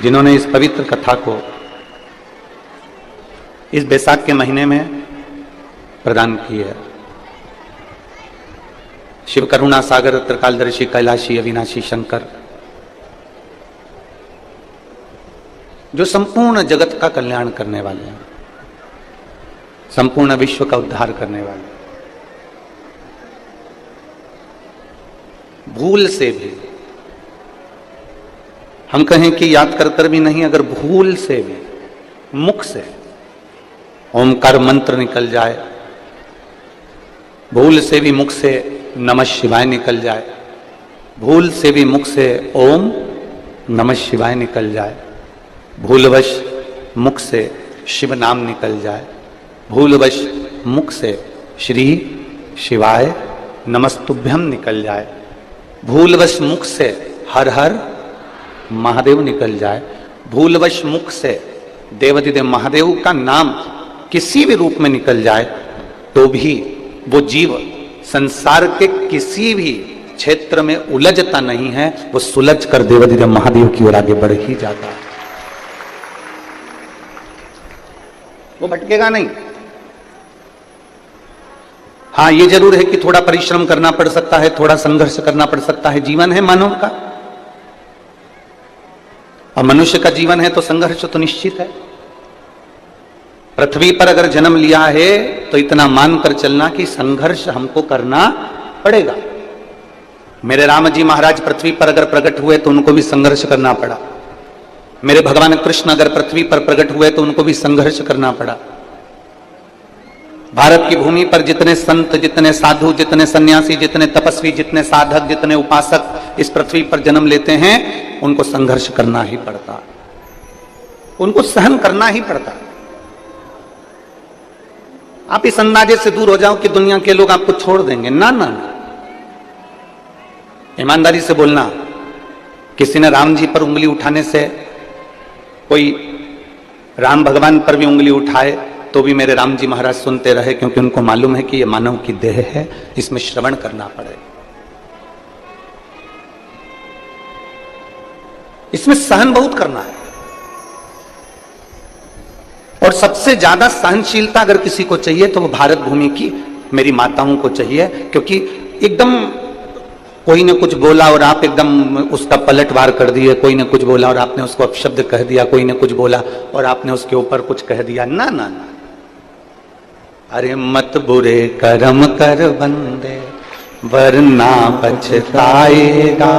जिन्होंने इस पवित्र कथा को इस बैसाख के महीने में प्रदान की है। शिव करुणा सागर त्रिकालदर्शी कैलाशी अविनाशी शंकर, जो संपूर्ण जगत का कल्याण करने वाले हैं, संपूर्ण विश्व का उद्धार करने वाले, भूल से भी, हम कहें कि याद कर कर भी नहीं, अगर भूल से भी मुख से ओमकार मंत्र निकल जाए, भूल से भी मुख से नमः शिवाय निकल जाए, भूल से भी मुख से ओम नमः शिवाय निकल जाए, भूलवश मुख से शिव नाम निकल जाए, भूलवश मुख से श्री शिवाय नमस्तुभ्यम निकल जाए, भूलवश मुख से हर हर महादेव निकल जाए, भूलवश मुख से देवाधिदेव महादेव का नाम किसी भी रूप में निकल जाए, तो भी वो जीव संसार के किसी भी क्षेत्र में उलझता नहीं है, वो सुलझ कर देवाधिदेव महादेव की ओर आगे बढ़ ही जाता है, वो भटकेगा नहीं। हाँ, ये जरूर है कि थोड़ा परिश्रम करना पड़ सकता है, थोड़ा संघर्ष करना पड़ सकता है, जीवन है मानव का, और मनुष्य का जीवन है तो संघर्ष तो निश्चित है। पृथ्वी पर अगर जन्म लिया है तो इतना मानकर चलना कि संघर्ष हमको करना पड़ेगा। मेरे राम जी महाराज पृथ्वी पर अगर प्रकट हुए तो उनको भी संघर्ष करना पड़ा, मेरे भगवान कृष्ण अगर पृथ्वी पर प्रकट हुए तो उनको भी संघर्ष करना पड़ा। भारत की भूमि पर जितने संत, जितने साधु, जितने सन्यासी, जितने तपस्वी, जितने साधक, जितने उपासक इस पृथ्वी पर जन्म लेते हैं, उनको संघर्ष करना ही पड़ता, उनको सहन करना ही पड़ता। आप इस अंदाजे से दूर हो जाओ कि दुनिया के लोग आपको छोड़ देंगे, ना ना ना, ईमानदारी से बोलना। किसी ने राम जी पर उंगली उठाने से, कोई राम भगवान पर भी उंगली उठाए तो भी मेरे राम जी महाराज सुनते रहे, क्योंकि उनको मालूम है कि यह मानव की देह है, इसमें श्रवण करना पड़ेगा, इसमें सहन बहुत करना है। और सबसे ज्यादा सहनशीलता अगर किसी को चाहिए तो वो भारत भूमि की मेरी माताओं को चाहिए, क्योंकि एकदम कोई ने कुछ बोला और आप एकदम उसका पलटवार कर दिए, कोई ने कुछ बोला और आपने उसको अपशब्द कह दिया, कोई ने कुछ बोला और आपने उसके ऊपर कुछ कह दिया, ना ना ना, अरे मत बुरे कर्म कर बंदे वरना पछताएगा,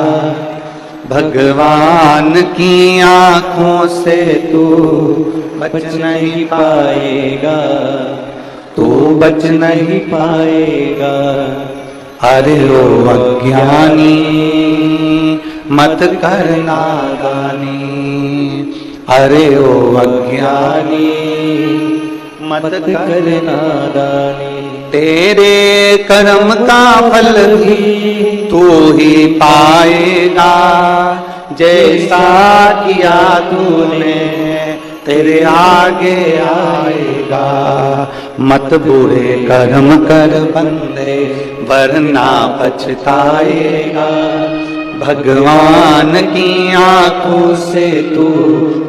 भगवान की आंखों से तू बच नहीं पाएगा, तू बच नहीं पाएगा। अरे ओ अज्ञानी मत कर नादानी, अरे ओ अज्ञानी मत कर नादानी, तेरे कर्म का फल भी तू ही पाएगा, जैसा किया तूने तेरे आगे आएगा। मत बुरे कर्म कर बंदे वरना पछताएगा, भगवान की आंखों से तू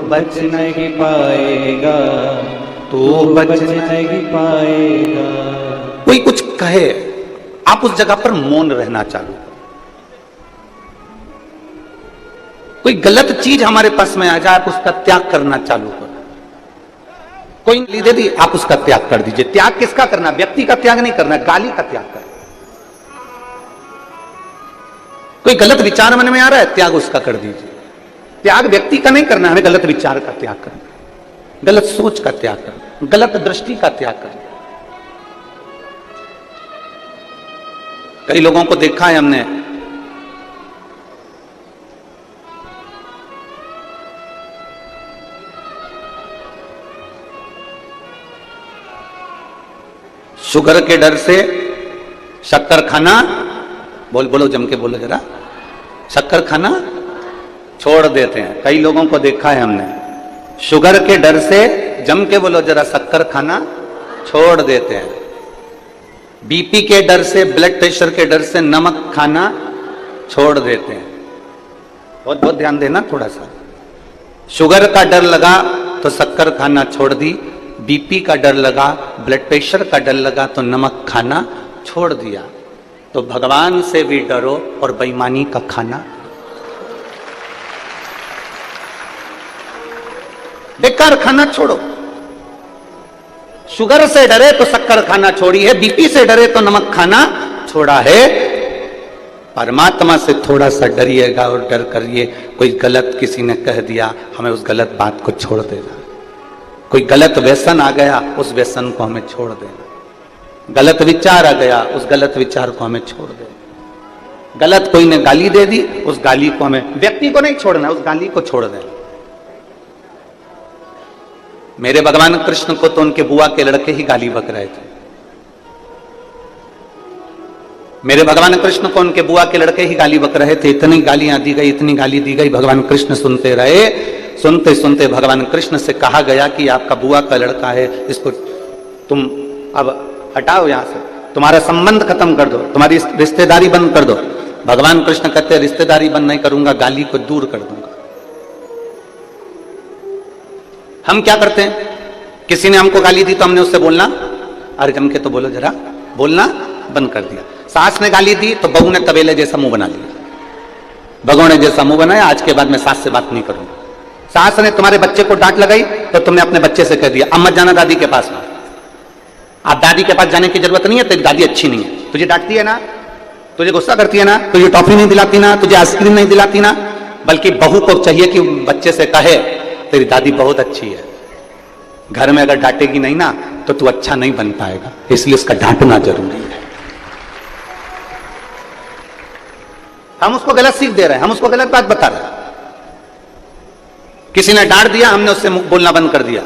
बच नहीं पाएगा, तू बच नहीं पाएगा। कोई कुछ कहे, आप उस जगह पर मौन रहना चालू करो। कोई गलत चीज हमारे पास में आ जाए, आप उसका त्याग करना चालू करो। कोई गाली दे दी, आप उसका त्याग कर दीजिए। त्याग किसका करना? व्यक्ति का त्याग नहीं करना, गाली का त्याग करना। कोई गलत विचार मन में आ रहा है, त्याग उसका कर दीजिए। त्याग व्यक्ति का नहीं करना, हमें गलत विचार का त्याग करना, गलत सोच का त्याग करना, गलत दृष्टि का त्याग करना। कई लोगों को देखा है हमने, शुगर के डर से शक्कर खाना, बोलो जम के बोलो जरा, शक्कर खाना छोड़ देते हैं। कई लोगों को देखा है हमने, शुगर के डर से, जम के बोलो जरा, शक्कर खाना छोड़ देते हैं। बीपी के डर से, ब्लड प्रेशर के डर से नमक खाना छोड़ देते हैं। बहुत बहुत ध्यान देना थोड़ा सा। शुगर का डर लगा तो शक्कर खाना छोड़ दी, बीपी का डर लगा, ब्लड प्रेशर का डर लगा तो नमक खाना छोड़ दिया। तो भगवान से भी डरो और बेईमानी का खाना, बेकार खाना छोड़ो। शुगर से डरे तो शक्कर खाना छोड़ी है, बीपी से डरे तो नमक खाना छोड़ा है। परमात्मा से थोड़ा सा डरिएगा और डर करिए। कोई गलत किसी ने कह दिया, हमें उस गलत बात को छोड़ देना। कोई गलत व्यसन आ गया, उस व्यसन को हमें छोड़ देना। गलत विचार आ गया, उस गलत विचार को हमें छोड़ देना। गलत कोई ने गाली दे दी, उस गाली को हमें, व्यक्ति को नहीं छोड़ना, उस गाली को छोड़ देना। मेरे भगवान कृष्ण को तो उनके बुआ के लड़के ही गाली बक रहे थे। मेरे भगवान कृष्ण को उनके बुआ के लड़के ही गाली बक रहे थे। इतनी गालियां दी गई, इतनी गाली दी गई, भगवान कृष्ण सुनते रहे। सुनते सुनते भगवान कृष्ण से कहा गया कि आपका बुआ का लड़का है, इसको तुम अब हटाओ यहां से, तुम्हारा संबंध खत्म कर दो, तुम्हारी रिश्तेदारी बंद कर दो। भगवान कृष्ण कहते हैं रिश्तेदारी बंद नहीं करूंगा, गाली को दूर कर दूंगा। हम क्या करते हैं, किसी ने हमको गाली दी तो हमने उससे बोलना, अरे जम के तो बोलो जरा, बोलना बंद कर दिया। सास ने गाली दी तो बहू ने तबेले जैसा मुंह बना लिया, भगोने जैसा मुंह बनाया, आज के बाद मैं सास से बात नहीं करूंगा। सास ने तुम्हारे बच्चे को डांट लगाई तो तुमने अपने बच्चे से कह दिया अब मत जाना दादी के पास में। आप दादी के पास जाने की जरूरत नहीं है, तेरी दादी अच्छी नहीं है, तुझे डांटती है ना, तुझे गुस्सा करती है ना, तुझे टॉफी नहीं दिलाती ना, तुझे आइसक्रीम नहीं दिलाती ना। बल्कि बहू को चाहिए कि बच्चे से कहे तेरी दादी बहुत अच्छी है। घर में अगर डांटेगी नहीं ना तो तू अच्छा नहीं बन पाएगा, इसलिए उसका डांटना जरूरी है। हम उसको गलत सीख दे रहे हैं, हम उसको गलत बात बता रहे हैं। किसी ने डांट दिया, हमने उससे बोलना बंद कर दिया।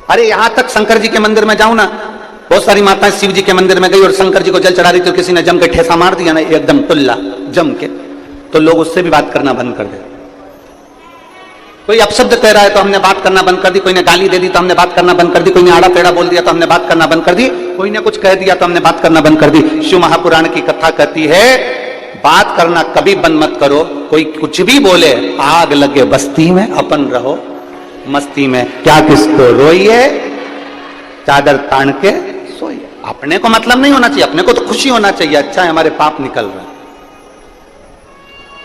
अरे यहां तक शंकर जी के मंदिर में जाऊं ना, बहुत सारी माताएं शिव जी के मंदिर में गई और शंकर जी को जल चढ़ा रही तो किसी ने जम के ठेसा मार दिया ना, एकदम टुल्ला जम के, तो लोग उससे भी बात करना बंद कर दे। कोई अपशब्द कह रहा है तो हमने बात करना बंद कर दी, कोई ने गाली दे दी तो हमने बात करना बंद कर दी, कोई ने आड़ा टेढ़ा बोल दिया तो हमने बात करना बंद कर दी, कोई ने कुछ कह दिया तो हमने बात करना बंद कर दी। शिव महापुराण की कथा कहती है बात करना कभी बंद मत करो। कोई कुछ भी बोले, आग लगे बस्ती में, अपन रहो मस्ती में, क्या किसको रोइए, चादर तान के सोइए। अपने को मतलब नहीं होना चाहिए, अपने को तो खुशी होना चाहिए, अच्छा है हमारे पाप निकल रहे हैं।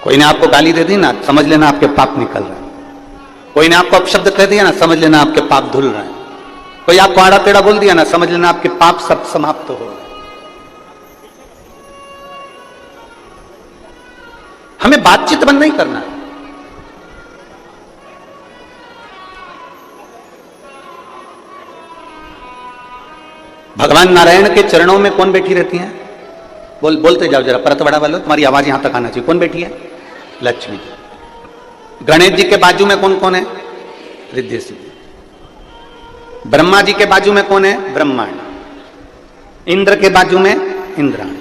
कोई ने आपको गाली दे दी ना, समझ लेना आपके पाप निकल रहे हैं। कोई ने आपको अपशब्द कह दिया ना, समझ लेना आपके पाप धुल रहे हैं। कोई आपको आड़ा टेढ़ा बोल दिया ना, समझ लेना आपके पाप सब समाप्त हो रहे हैं। हमें बातचीत बंद नहीं करना है। भगवान नारायण के चरणों में कौन बैठी रहती हैं? बोलते जाओ जरा, परत बड़ा वालों, तुम्हारी आवाज यहां तक आना चाहिए। कौन बैठी है? लक्ष्मी। गणेश जी के बाजू में कौन कौन है? रिद्धि सिद्धि। ब्रह्मा जी के बाजू में कौन है? ब्रह्मांड। इंद्र के बाजू में इंद्राणी।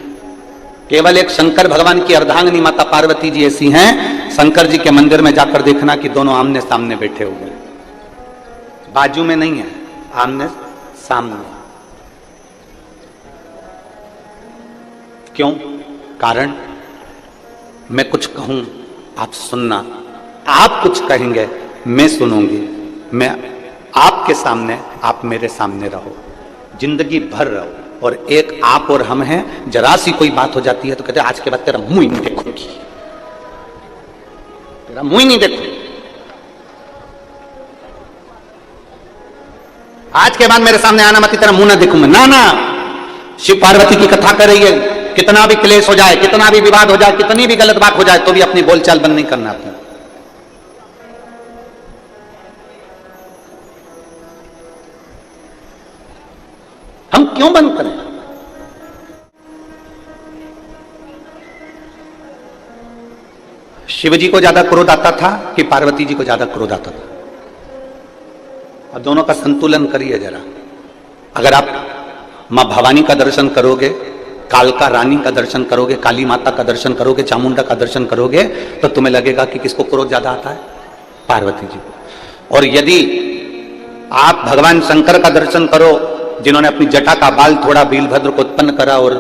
केवल एक शंकर भगवान की अर्धांगिनी माता पार्वती जी ऐसी हैं, शंकर जी के मंदिर में जाकर देखना कि दोनों आमने सामने बैठे हुए हैं, बाजू में नहीं है, आमने सामने। क्यों? कारण मैं कुछ कहूं आप सुनना, आप कुछ कहेंगे मैं सुनूंगी, मैं आपके सामने, आप मेरे सामने रहो, जिंदगी भर रहो। और एक आप और हम हैं, जरा सी कोई बात हो जाती है तो कहते हैं आज के बाद तेरा मुंह ही नहीं देखूंगी, तेरा मुंह ही नहीं देखूंगी, आज के बाद मेरे सामने आना मत, तेरा मुंह ना देखूंगा। ना ना, शिव पार्वती की कथा कर रही है, कितना भी क्लेश हो जाए, कितना भी विवाद हो जाए, कितनी भी गलत बात हो जाए, तो भी अपनी बोलचाल बंद नहीं करना अपना। हम क्यों बंद करें? शिव जी को ज्यादा क्रोध आता था कि पार्वती जी को ज्यादा क्रोध आता था? अब दोनों का संतुलन करिए जरा। अगर आप मां भवानी का दर्शन करोगे, कालका रानी का दर्शन करोगे, काली माता का दर्शन करोगे, चामुंडा का दर्शन करोगे, तो तुम्हें लगेगा कि किसको क्रोध ज्यादा आता है? पार्वती जी को। और यदि आप भगवान शंकर का दर्शन करो, जिन्होंने अपनी जटा का बाल थोड़ा वीरभद्र को उत्पन्न करा और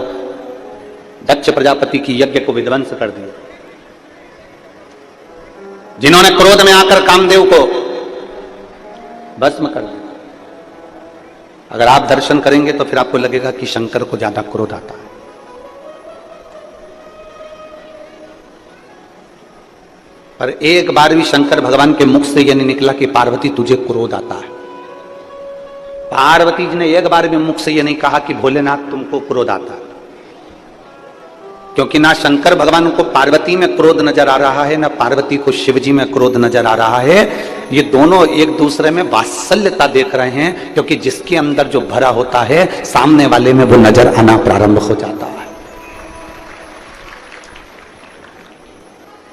दक्ष प्रजापति की यज्ञ को विध्वंस कर दिया, जिन्होंने क्रोध में आकर कामदेव को भस्म कर दिया। अगर आप दर्शन करेंगे तो फिर आपको लगेगा कि शंकर को ज्यादा क्रोध आता है। पर एक बार भी शंकर भगवान के मुख से यह नहीं निकला कि पार्वती तुझे क्रोध आता है। पार्वती जी ने एक बार भी मुख से यह नहीं कहा कि भोलेनाथ तुमको क्रोध आता है, क्योंकि ना शंकर भगवान को पार्वती में क्रोध नजर आ रहा है, ना पार्वती को शिवजी में क्रोध नजर आ रहा है। ये दोनों एक दूसरे में वात्सल्यता देख रहे हैं, क्योंकि जिसके अंदर जो भरा होता है सामने वाले में वो नजर आना प्रारंभ हो जाता है।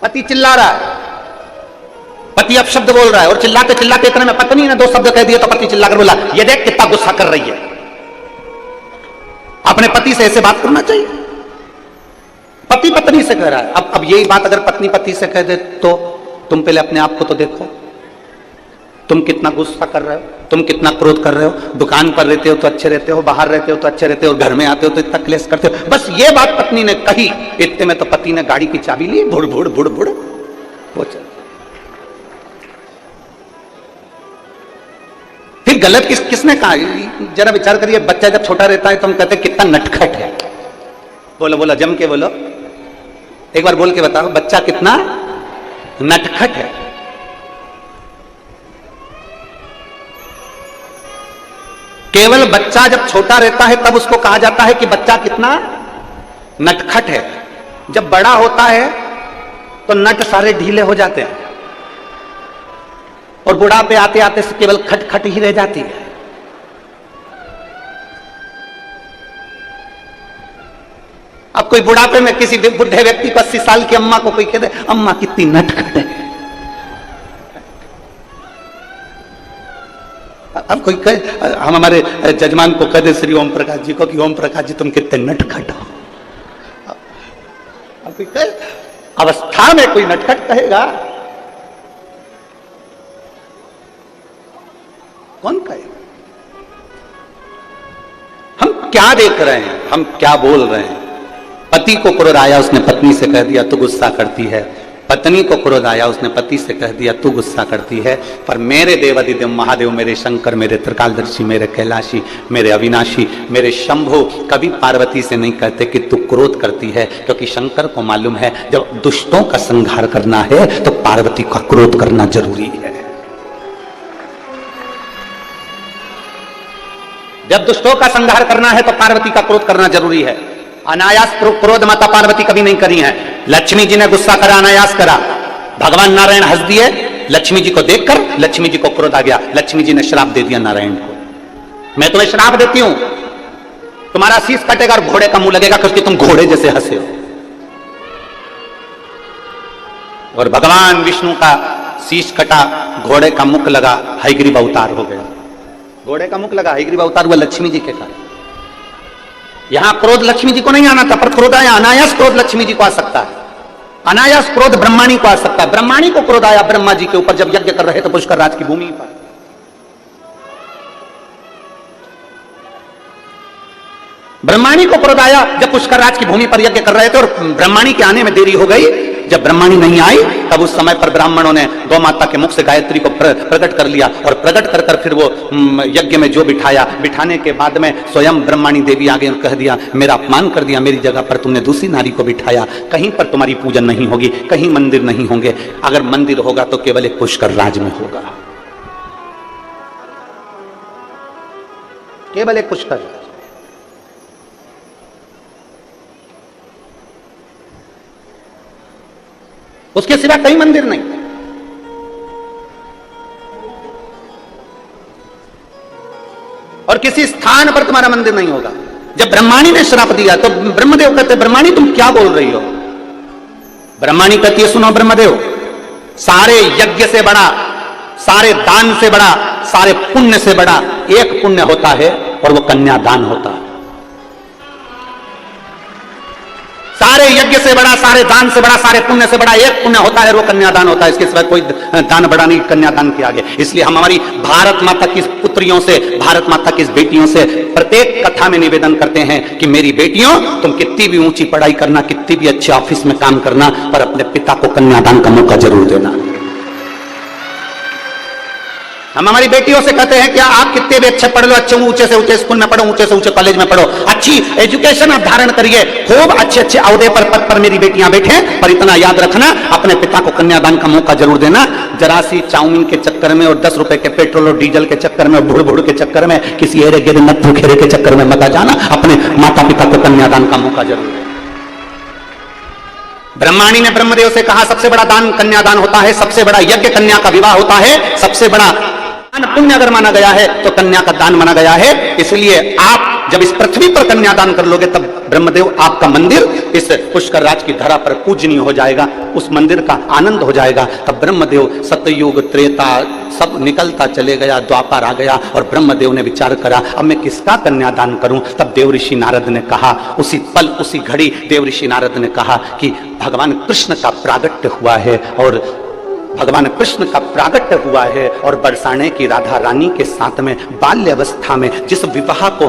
पति चिल्ला रहा है, पति अब शब्द बोल रहा है, और चिल्लाते चिल्लाते इतने में पत्नी ने दो शब्द कह दिए तो पति चिल्लाकर बोला, ये देख कितना गुस्सा कर रही है। अपने पति से ऐसे बात करना चाहिए। पति पत्नी से कह रहा है। अब यही बात अगर पत्नी पति से कह दे तो तुम पहले अपने आप को तो देखो, तुम कितना गुस्सा कर रहे हो, तुम कितना क्रोध कर रहे हो। दुकान पर रहते हो तो अच्छे रहते हो, बाहर रहते हो तो अच्छे रहते हो, घर में आते हो तो इतना क्लेश करते हो। बस ये बात पत्नी ने कही, इतने में तो पति ने गाड़ी की चाबी ली, भुड़ भुड़ भुड़ भुड़ वो चल। फिर गलत किसने कहा? जरा विचार करिए, बच्चा जब छोटा रहता है तो हम कहते हैं कितना नटखट है। बोलो बोलो, जम के बोलो, एक बार बोल के बताओ, बच्चा कितना नटखट है। केवल बच्चा जब छोटा रहता है तब उसको कहा जाता है कि बच्चा कितना नटखट है। जब बड़ा होता है तो नट सारे ढीले हो जाते हैं और बुढ़ापे आते आते से केवल खटखट ही रह जाती है। अब कोई बुढ़ापे में किसी बुढ़े व्यक्ति को 80 साल की अम्मा को कोई कह दे, अम्मा कितनी नटखट है। अब कोई कहे, हम हमारे जजमान को कह दे श्री ओम प्रकाश जी को कि ओम प्रकाश जी तुम कितने नटखट हो। अब कोई कहे, अवस्था में कोई नटखट कहेगा? कौन कहेगा? हम क्या देख रहे हैं, हम क्या बोल रहे हैं? पति को क्रोध आया, उसने पत्नी से कह दिया तू गुस्सा करती है। पत्नी को क्रोध आया, उसने पति से कह दिया तू गुस्सा करती है। पर मेरे देवादिदेव महादेव, मेरे शंकर, मेरे त्रिकालदर्शी, मेरे कैलाशी, मेरे अविनाशी, मेरे शंभु कभी पार्वती से नहीं कहते कि तू क्रोध करती है, क्योंकि शंकर को मालूम है जब दुष्टों का संहार करना है तो पार्वती का क्रोध करना जरूरी है। जब दुष्टों का संहार करना है तो पार्वती का क्रोध करना जरूरी है। अनायास क्रोध माता पार्वती कभी नहीं करी है। लक्ष्मी जी ने गुस्सा करा, अनायास करा। भगवान नारायण हंस दिए, लक्ष्मी जी को देखकर लक्ष्मी जी को क्रोध आ गया। लक्ष्मी जी ने श्राप दे दिया नारायण को, मैं तुम्हें श्राप देती हूं, तुम्हारा शीश कटेगा और घोड़े का मुंह लगेगा, क्योंकि तुम घोड़े जैसे हंसे हो। और भगवान विष्णु का शीश कटा, घोड़े का मुख लगा, हयग्रीव अवतार हो गया। घोड़े का मुख लगा, हयग्रीव अवतार हुआ लक्ष्मी जी के कारण। यहां क्रोध लक्ष्मी जी को नहीं आना था, पर क्रोध आया, अनायास क्रोध लक्ष्मी जी को आ सकता है। अनायास क्रोध ब्रह्माणी को आ सकता है। ब्रह्माणी को क्रोध आया ब्रह्मा जी के ऊपर जब यज्ञ कर रहे थे पुष्कर राज की भूमि पर। ब्रह्माणी को क्रोध आया जब पुष्कर राज की भूमि पर यज्ञ कर रहे थे और ब्रह्माणी के आने में देरी हो गई। जब ब्रह्माणी नहीं आई तब उस समय पर ब्राह्मणों ने गौ माता के मुख से गायत्री को प्रकट कर लिया और प्रकट कर फिर वो यज्ञ में जो बिठाया, बिठाने के बाद में स्वयं ब्रह्माणी देवी आगे और कह दिया, मेरा अपमान कर दिया, मेरी जगह पर तुमने दूसरी नारी को बिठाया, कहीं पर तुम्हारी पूजन नहीं होगी, कहीं मंदिर नहीं होंगे, अगर मंदिर होगा तो केवल एक पुष्कर राज में होगा, केवल एक पुष्कर राज। उसके सिवा कहीं मंदिर नहीं। और किसी स्थान पर तुम्हारा मंदिर नहीं होगा। जब ब्रह्माणी ने श्राप दिया तो ब्रह्मदेव कहते, ब्रह्माणी तुम क्या बोल रही हो? ब्रह्माणी कहती है, सुनो ब्रह्मदेव, सारे यज्ञ से बड़ा, सारे दान से बड़ा, सारे पुण्य से बड़ा एक पुण्य होता है और वो कन्यादान होता है। सारे यज्ञ से बड़ा, सारे दान से बड़ा, सारे पुण्य से बड़ा एक पुण्य होता है, वो कन्यादान होता है। इसके सिवा कोई दान बड़ा नहीं कन्यादान के आगे। इसलिए हम हमारी भारत माता की पुत्रियों से, भारत माता की बेटियों से प्रत्येक कथा में निवेदन करते हैं कि मेरी बेटियों, तुम कितनी भी ऊंची पढ़ाई करना, कितनी भी अच्छे ऑफिस में काम करना, पर अपने पिता को कन्यादान का मौका जरूर देना। हम हमारी बेटियों से कहते हैं कि आप कितने भी अच्छे पढ़ लो, अच्छे ऊंचे से ऊंचे स्कूल में पढ़ो, ऊंचे से ऊंचे कॉलेज में पढ़ो, अच्छी एजुकेशन आप धारण करिए, खूब अच्छे अच्छे अहदे पर, पद पर मेरी बेटियां बैठे, पर इतना याद रखना अपने पिता को कन्यादान का मौका जरूर देना। जरा सी चाउमीन के चक्कर में और 10 रुपए के पेट्रोल और डीजल के चक्कर में, भुड़ भुड़ के चक्कर में, किसी एरे गेरे नत्थु खेरे के चक्कर में मत जाना, अपने माता पिता को कन्यादान का मौका जरूर देना। ब्रह्माणी ने ब्रह्मदेव से कहा सबसे बड़ा दान कन्यादान होता है, सबसे बड़ा यज्ञ कन्या का विवाह होता है, सबसे बड़ा पुण्य अगर माना गया है तो कन्या का दान माना गया है। इसलिए आप जब इस पृथ्वी पर कन्यादान कर लोगे तब ब्रह्मदेव आपका मंदिर इस पुष्कर राज की धरा पर पूजनीय हो जाएगा, उस मंदिर का आनंद हो जाएगा। तब ब्रह्मदेव सतयुग त्रेता सब निकलता चले गया, द्वापर आ गया और ब्रह्मदेव ने विचार करा अब मैं किसका कन्यादान करूं। तब देवऋषि नारद ने कहा, उसी पल उसी घड़ी देवऋषि नारद ने कहा कि भगवान कृष्ण का प्रागट्य हुआ है और भगवान कृष्ण का प्रागट्य हुआ है और बरसाने की राधा रानी के साथ में बाल्य अवस्था में जिस विवाह को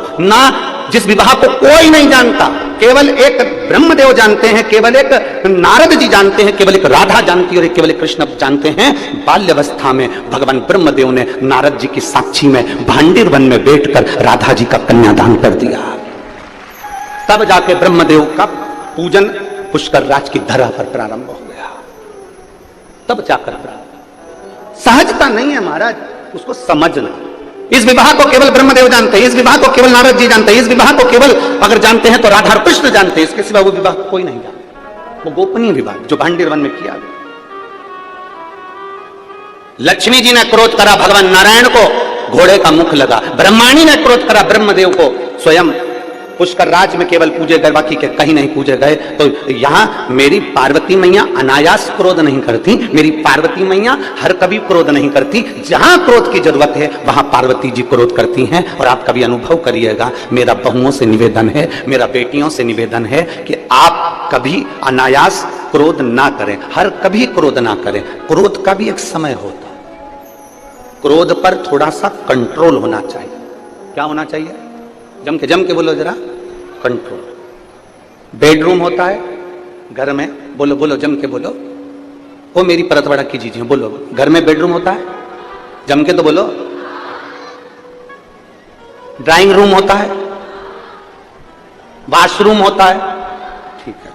कोई नहीं जानता, केवल एक ब्रह्मदेव जानते हैं, केवल एक नारद जी जानते हैं, केवल एक राधा जानती है और केवल एक कृष्ण जानते हैं। बाल्य अवस्था में भगवान ब्रह्मदेव ने नारद जी की साक्षी में भांडीर वन में बैठकर राधा जी का कन्यादान कर दिया। तब जाके ब्रह्मदेव का पूजन पुष्कर राज की धरा पर प्रारंभ हो गया। तब जाकर सहजता नहीं है महाराज, उसको समझना। इस विवाह को केवल ब्रह्मदेव जानते हैं, इस विवाह को केवल नारद जी जानते हैं, इस विवाह को केवल अगर जानते हैं तो राधा और कृष्ण जानते हैं, इसके सिवा वो विवाह कोई नहीं जानता। वो गोपनीय विवाह जो भांडीर वन में किया गया। लक्ष्मी जी ने क्रोध करा भगवान नारायण को, घोड़े का मुख लगा। ब्रह्माणी ने क्रोध करा ब्रह्मदेव को, स्वयं पुष्कर राज में केवल पूजे गए, बाकी के कहीं नहीं पूजे गए। तो यहां मेरी पार्वती मैया अनायास क्रोध नहीं करती, मेरी पार्वती मैया हर कभी क्रोध नहीं करती। जहां क्रोध की जरूरत है वहां पार्वती जी क्रोध करती हैं। और आप कभी अनुभव करिएगा, मेरा बहुओं से निवेदन है, मेरा बेटियों से निवेदन है कि आप कभी अनायास क्रोध ना करें, हर कभी क्रोध ना करें। क्रोध का भी एक समय होता है, क्रोध पर थोड़ा सा कंट्रोल होना चाहिए। क्या होना चाहिए? जम के बोलो जरा, कंट्रोल। बेडरूम होता है घर में, बोलो बोलो जम के बोलो, वो मेरी परत बड़ा कीजिए, बोलो। घर में बेडरूम होता है, जम के तो बोलो। ड्राइंग रूम होता है, वॉशरूम होता है, ठीक है।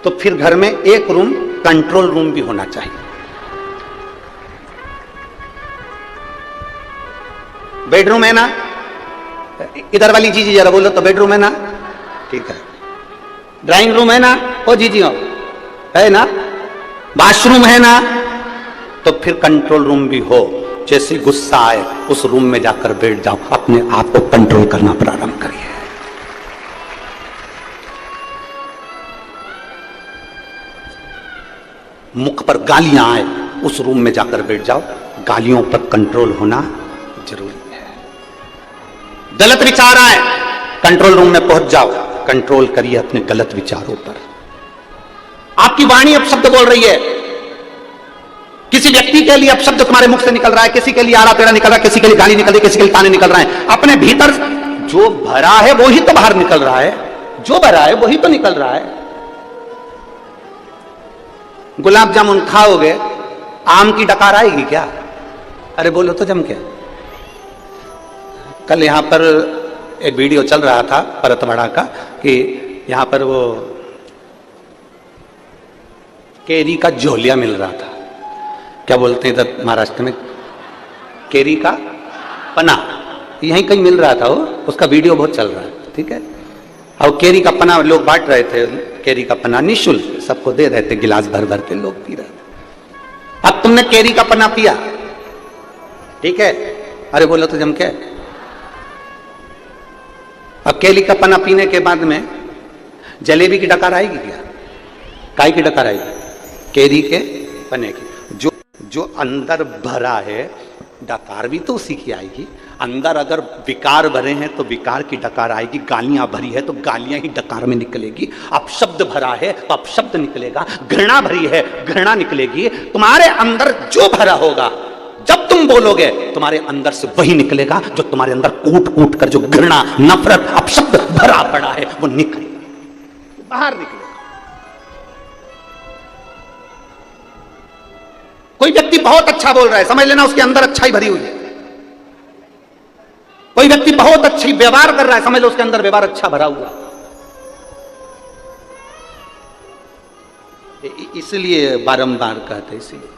तो फिर घर में एक रूम कंट्रोल रूम भी होना चाहिए। बेडरूम है ना, इधर वाली जी जरा बोलो तो बेडरूम है ना, ठीक है। ड्राइंग रूम है ना, ओ जी हो है ना, वॉशरूम है ना, तो फिर कंट्रोल रूम भी हो। जैसे गुस्सा आए उस रूम में जाकर बैठ जाओ, अपने आप को कंट्रोल करना प्रारंभ करिए। मुख पर गालियां आए उस रूम में जाकर बैठ जाओ, गालियों पर कंट्रोल होना जरूरी है। गलत विचार आए कंट्रोल रूम में पहुंच जाओ, कंट्रोल करिए अपने गलत विचारों पर। आपकी वाणी अब शब्द बोल रही है, किसी व्यक्ति के लिए अब शब्द तुम्हारे मुख से निकल रहा है, किसी के लिए आड़ा टेढ़ा निकल रहा है, किसी के लिए गाली निकल रही है, किसी के लिए ताने निकल रहा है। अपने भीतर जो भरा है वो ही तो बाहर निकल रहा है, जो भरा है वही तो निकल रहा है। गुलाब जामुन खाओगे, आम की डकार आएगी क्या? अरे बोलो तो जम के। कल यहां पर एक वीडियो चल रहा था परतवाड़ा का कि यहां पर वो केरी का झोलिया मिल रहा था, क्या बोलते हैं इधर महाराष्ट्र में, केरी का पना, यहीं कहीं मिल रहा था वो, उसका वीडियो बहुत चल रहा है, ठीक है। और केरी का पना लोग बांट रहे थे, केरी का पना निःशुल्क सबको दे रहे थे, गिलास भर भर के लोग पी रहे थे। अब तुमने केरी का पना पिया, ठीक है, अरे बोलो तो जम के। अब केली का पना पीने के बाद में जलेबी की डकार आएगी क्या? काय की डकार आएगी? केरी के पने की। जो अंदर भरा है डकार भी तो उसी की आएगी। अंदर अगर विकार भरे हैं तो विकार की डकार आएगी, गालियां भरी है तो गालियां ही डकार में निकलेगी। अब शब्द भरा है तो अब शब्द निकलेगा, घृणा भरी है घृणा निकलेगी। तुम्हारे अंदर जो भरा होगा जब तुम बोलोगे तुम्हारे अंदर से वही निकलेगा, जो तुम्हारे अंदर कूट कूट कर जो घृणा नफरत अब शब्द भरा पड़ा है वो निकलेगा, बाहर निकलेगा। कोई व्यक्ति बहुत अच्छा बोल रहा है, समझ लेना उसके अंदर अच्छाई भरी हुई है, कोई व्यक्ति बहुत अच्छी व्यवहार कर रहा है, समझ लो उसके अंदर व्यवहार अच्छा भरा हुआ, इसलिए बारंबार कहते, इसलिए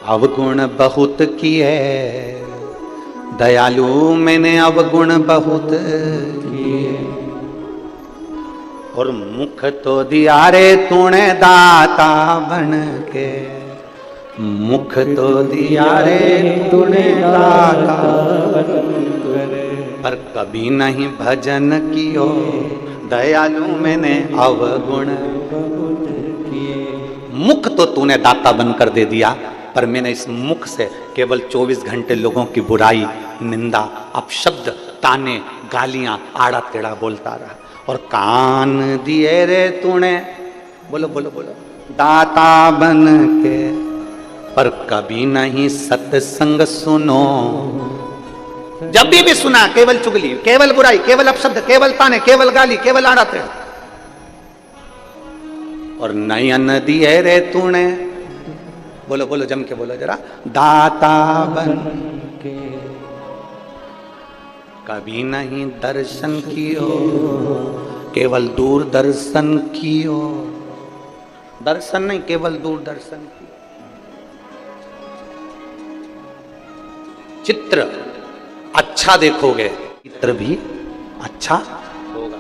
अवगुण बहुत किए दयालु मैंने अवगुण बहुत किए, और मुख तो दिया रे तूने दाता बन के, मुख तो दिया रे तूने दाता पर कभी नहीं भजन कियो दयालु मैंने अवगुण किए। मुख तो तूने दाता बनकर दे दिया, पर मैंने इस मुख से केवल 24 घंटे लोगों की बुराई, निंदा, अपशब्द, ताने, गालियां, आड़ा टेढ़ा बोलता रहा। और कान दिए रे तूने, बोलो बोलो बोलो, दाता बन के, पर कभी नहीं सत्संग सुनो। जब भी सुना केवल चुगली, केवल बुराई, केवल अपशब्द, केवल ताने, केवल गाली, केवल आड़ा टेढ़ा। और नयन दिए रे तूने, बोलो बोलो जम के बोलो जरा, दाता बन के, कभी नहीं दर्शन कियो, केवल दूरदर्शन कियो, दर्शन नहीं केवल दूरदर्शन कियो। चित्र अच्छा देखोगे, चित्र भी अच्छा होगा।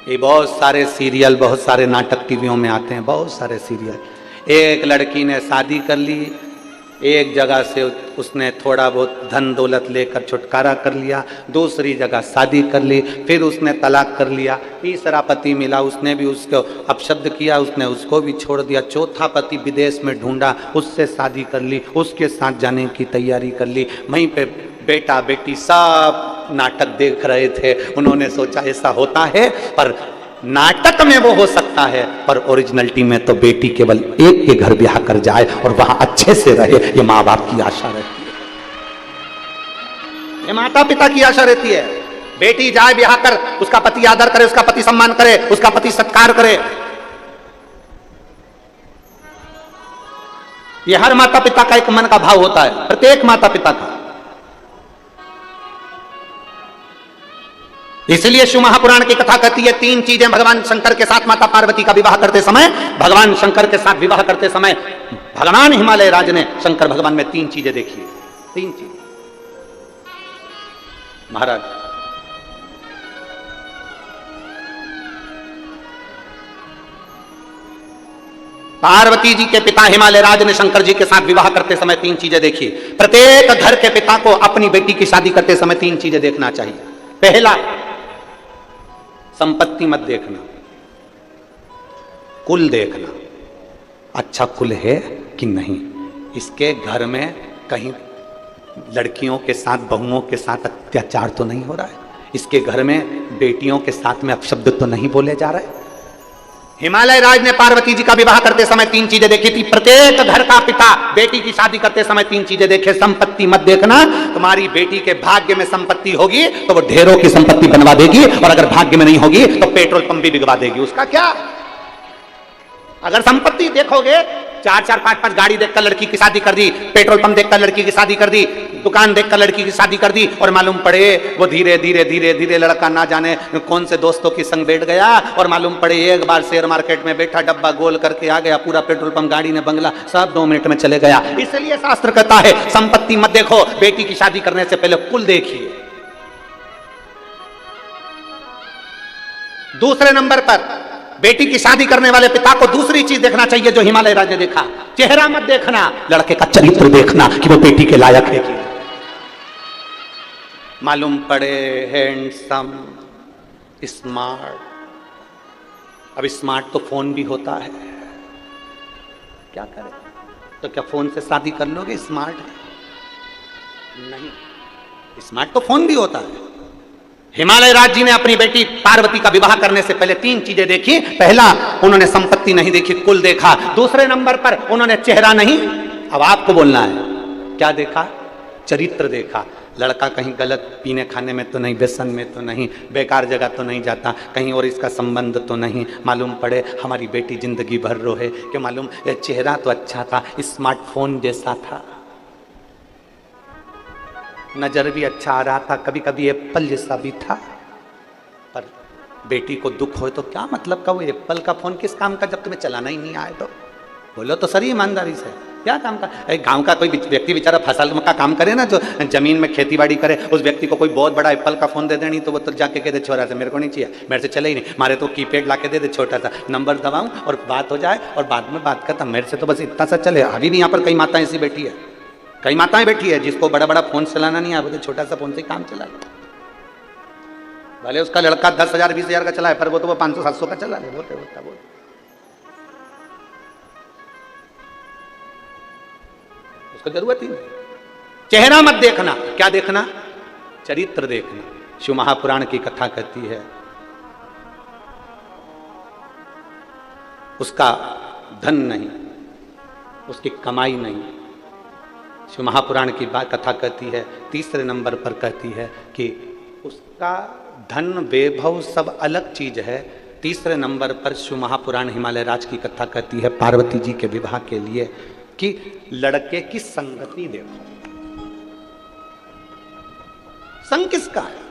ये बहुत सारे सीरियल, बहुत सारे नाटक टीवियों में आते हैं, बहुत सारे सीरियल। एक लड़की ने शादी कर ली, एक जगह से उसने थोड़ा बहुत धन दौलत लेकर छुटकारा कर लिया, दूसरी जगह शादी कर ली, फिर उसने तलाक कर लिया, तीसरा पति मिला, उसने भी उसको अपशब्द किया, उसने उसको भी छोड़ दिया, चौथा पति विदेश में ढूंढा, उससे शादी कर ली, उसके साथ जाने की तैयारी कर ली। वहीं पे बेटा बेटी सब नाटक देख रहे थे, उन्होंने सोचा ऐसा होता है, पर नाटक में वो हो सकता है, पर ओरिजिनलिटी में तो बेटी केवल एक के घर ब्याह कर जाए और वहां अच्छे से रहे, ये माँ बाप की आशा रहती है, ये माता पिता की आशा रहती है। बेटी जाए ब्याह कर, उसका पति आदर करे, उसका पति सम्मान करे, उसका पति सत्कार करे। ये हर माता पिता का एक मन का भाव होता है, प्रत्येक माता पिता का। इसलिए शिव महापुराण की कथा कहती है, तीन चीजें भगवान शंकर के साथ माता पार्वती का विवाह करते समय, भगवान शंकर के साथ विवाह करते समय भगवान हिमालय राज ने शंकर भगवान में तीन चीजें देखी, तीन चीजें। महाराज पार्वती जी के पिता हिमालय राज ने शंकर जी के साथ विवाह करते समय तीन चीजें देखी। प्रत्येक घर के पिता को अपनी बेटी की शादी करते समय तीन चीजें देखना चाहिए। पहला, संपत्ति मत देखना, कुल देखना, अच्छा कुल है कि नहीं, इसके घर में कहीं लड़कियों के साथ, बहुओं के साथ अत्याचार तो नहीं हो रहा है, इसके घर में बेटियों के साथ में अपशब्द तो नहीं बोले जा रहे। हिमालय राज ने पार्वती जी का विवाह करते समय तीन चीजें देखी थी। प्रत्येक घर का पिता बेटी की शादी करते समय तीन चीजें देखे। संपत्ति मत देखना, तुम्हारी बेटी के भाग्य में संपत्ति होगी तो वो ढेरों की संपत्ति बनवा देगी, और अगर भाग्य में नहीं होगी तो पेट्रोल पंप भी बिगवा देगी, उसका क्या। अगर संपत्ति देखोगे, 4-4, 5-5 गाड़ी देखकर लड़की की शादी कर दी, पेट्रोल पंप देखकर लड़की की शादी कर दी, दुकान देखकर लड़की की शादी कर दी, और मालूम पड़े वो धीरे धीरे धीरे धीरे लड़का ना जाने कौन से दोस्तों की संग बैठ गया, और मालूम पड़े एक बार शेयर मार्केट में बैठा, डब्बा गोल करके आ गया, पूरा पेट्रोल पंप, गाड़ी ने, बंगला सब 2 मिनट में चले गया। इसलिए शास्त्र कहता है संपत्ति मत देखो, बेटी की शादी करने से पहले कुल देखिए। दूसरे नंबर पर बेटी की शादी करने वाले पिता को दूसरी चीज देखना चाहिए जो हिमालय राज ने देखा। चेहरा मत देखना, लड़के का चरित्र देखना कि वो बेटी के लायक है कि मालूम पड़े हैंडसम, स्मार्ट। अब स्मार्ट तो फोन भी होता है, क्या करें, तो क्या फोन से शादी कर लोगे? स्मार्ट है नहीं, स्मार्ट तो फोन भी होता है। हिमालय राज जी ने अपनी बेटी पार्वती का विवाह करने से पहले तीन चीजें देखी। पहला, उन्होंने संपत्ति नहीं देखी, कुल देखा। दूसरे नंबर पर उन्होंने चेहरा नहीं, अब आपको बोलना है, क्या देखा? चरित्र देखा। लड़का कहीं गलत पीने खाने में तो नहीं, व्यसन में तो नहीं, बेकार जगह तो नहीं जाता, कहीं और इसका संबंध तो नहीं। मालूम पड़े हमारी बेटी जिंदगी भर रोहे कि मालूम चेहरा तो अच्छा था, स्मार्टफोन जैसा था। नजर भी अच्छा आ रहा था, कभी कभी एप्पल जैसा भी था, पर बेटी को दुख हो तो क्या मतलब का वो एप्पल का फोन किस काम का जब तुम्हें चलाना ही नहीं आए तो? बोलो तो सही ईमानदारी से, क्या काम का? गांव का कोई व्यक्ति बेचारा फसल का काम करे ना, जो जमीन में खेती बाड़ी करे, उस व्यक्ति को कोई बहुत बड़ा एप्पल का फोन दे देनी तो वो तो जाके कह दे छोरा से मेरे को नहीं चाहिए, मेरे से चले ही नहीं, मारे तो कीपैड ला के दे दे छोटा सा, नंबर दबाऊं और बात हो जाए और बाद में बात करता, मेरे से तो बस इतना सा चले। अभी भी यहाँ पर कई माताएं ऐसी बैठी है, कई माताएं बैठी है जिसको बड़ा बड़ा फोन चलाना नहीं आता, छोटा सा फोन से काम चला लेता। भले उसका लड़का 10,000 20,000 का चला है, पर वो तो वो 500-700 का चला ले, बोलते उसको जरूरत ही नहीं। चेहरा मत देखना, क्या देखना? चरित्र देखना। शिव महापुराण की कथा कहती है उसका धन नहीं, उसकी कमाई नहीं। शिव महापुराण की बात कथा कहती है, तीसरे नंबर पर कहती है कि उसका धन वैभव सब अलग चीज है। तीसरे नंबर पर शिव महापुराण हिमालय राज की कथा कहती है पार्वती जी के विवाह के लिए कि लड़के की संगति देखो, संग किसका है?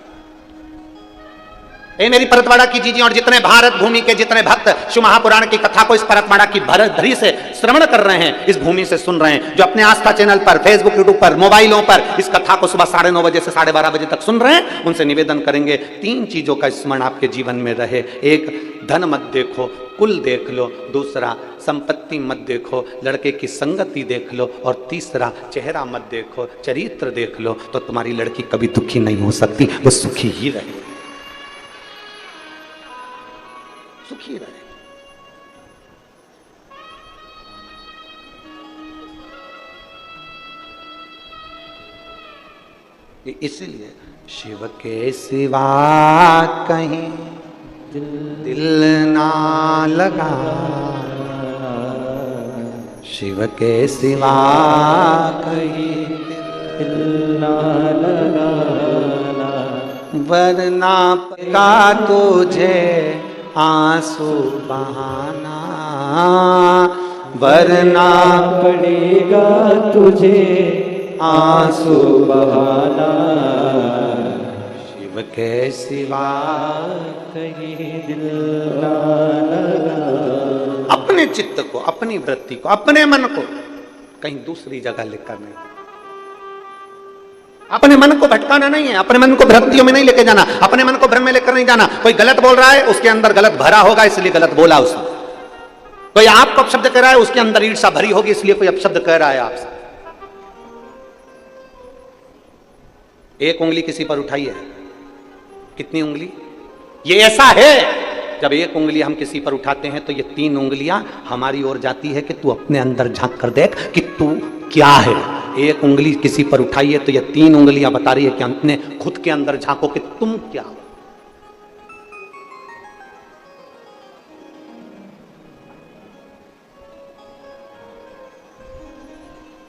ए मेरी परतवाड़ा की जीजी और जितने भारत भूमि के जितने भक्त शिव महापुराण की कथा को इस परतवाड़ा की भरी से श्रवण कर रहे हैं, इस भूमि से सुन रहे हैं, जो अपने आस्था चैनल पर, फेसबुक, यूट्यूब पर, मोबाइलों पर इस कथा को सुबह 9:30 बजे से 12:30 बजे तक सुन रहे हैं, उनसे निवेदन करेंगे 3 चीजों का स्मरण आपके जीवन में रहे। एक, धन मत देखो, कुल देख लो। दूसरा, संपत्ति मत देखो, लड़के की संगति देख लो। और तीसरा, चेहरा मत देखो, चरित्र देख लो, तो तुम्हारी लड़की कभी दुखी नहीं हो सकती, वो सुखी ही रहे, सुखी रहे। इसलिए शिव के सिवा कहीं दिल ना लगा, शिव के सिवा कहीं दिल ना लगा, वरना का तुझे आंसू बहाना, वरना पड़ेगा तुझे आंसू बहाना, शिव के सिवा कहीं दिल ना लगा। अपने चित्त को, अपनी वृत्ति को, अपने मन को कहीं दूसरी जगह लेकर नहीं, अपने मन को भटकाना नहीं है, अपने मन को भ्रांतियों में नहीं लेके जाना, अपने मन को भ्रम में लेकर नहीं जाना। कोई गलत बोल रहा है, उसके अंदर गलत भरा होगा इसलिए गलत बोला उसने। कोई आपको अपशब्द कह रहा है, उसके अंदर ईर्ष्या भरी होगी इसलिए कोई अपशब्द कह रहा है आपसे। एक उंगली किसी पर उठाई है, कितनी उंगली? ये ऐसा है, जब एक उंगली हम किसी पर उठाते हैं तो ये 3 उंगलियां हमारी ओर जाती है कि तू अपने अंदर झांक कर देख कि तू क्या है। एक उंगली किसी पर उठाई है तो ये 3 उंगलियां बता रही है कि अपने खुद के अंदर झांको कि तुम क्या हो।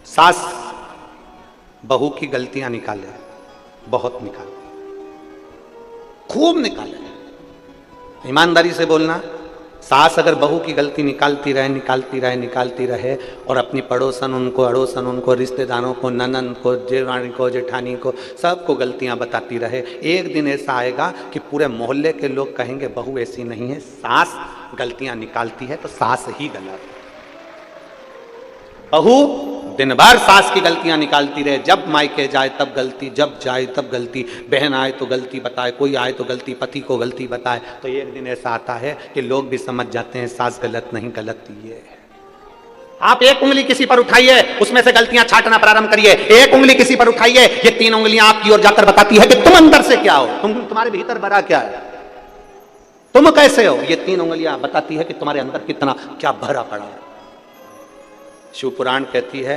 सास बहू की गलतियां निकाले, बहुत निकाले, खूब निकाले। ईमानदारी से बोलना, सास अगर बहू की गलती निकालती रहे, निकालती रहे, निकालती रहे और अपनी पड़ोसन उनको, अड़ोसन उनको, रिश्तेदारों को, ननन को, जेठानी को, जेठानी को, सबको गलतियां बताती रहे, एक दिन ऐसा आएगा कि पूरे मोहल्ले के लोग कहेंगे बहू ऐसी नहीं है, सास गलतियां निकालती है तो सास ही गलत है। बहू दिन भर सास की गलतियां निकालती रहे, जब मायके जाए तब गलती, जब जाए तब गलती, बहन आए तो गलती बताए, कोई आए तो गलती, पति को गलती बताए, तो एक दिन ऐसा आता है कि लोग भी समझ जाते हैं सास गलत नहीं, गलत ये है। आप एक उंगली किसी पर उठाइए, उसमें से गलतियां छांटना प्रारंभ करिए। एक उंगली किसी पर उठाइए, ये 3 उंगलियां आपकी ओर जाकर बताती है कि तुम अंदर से क्या हो, तुम्हारे भीतर भरा क्या है, तुम कैसे हो। ये 3 उंगलियां बताती है कि तुम्हारे अंदर कितना क्या भरा पड़ा है। शिव पुराण कहती है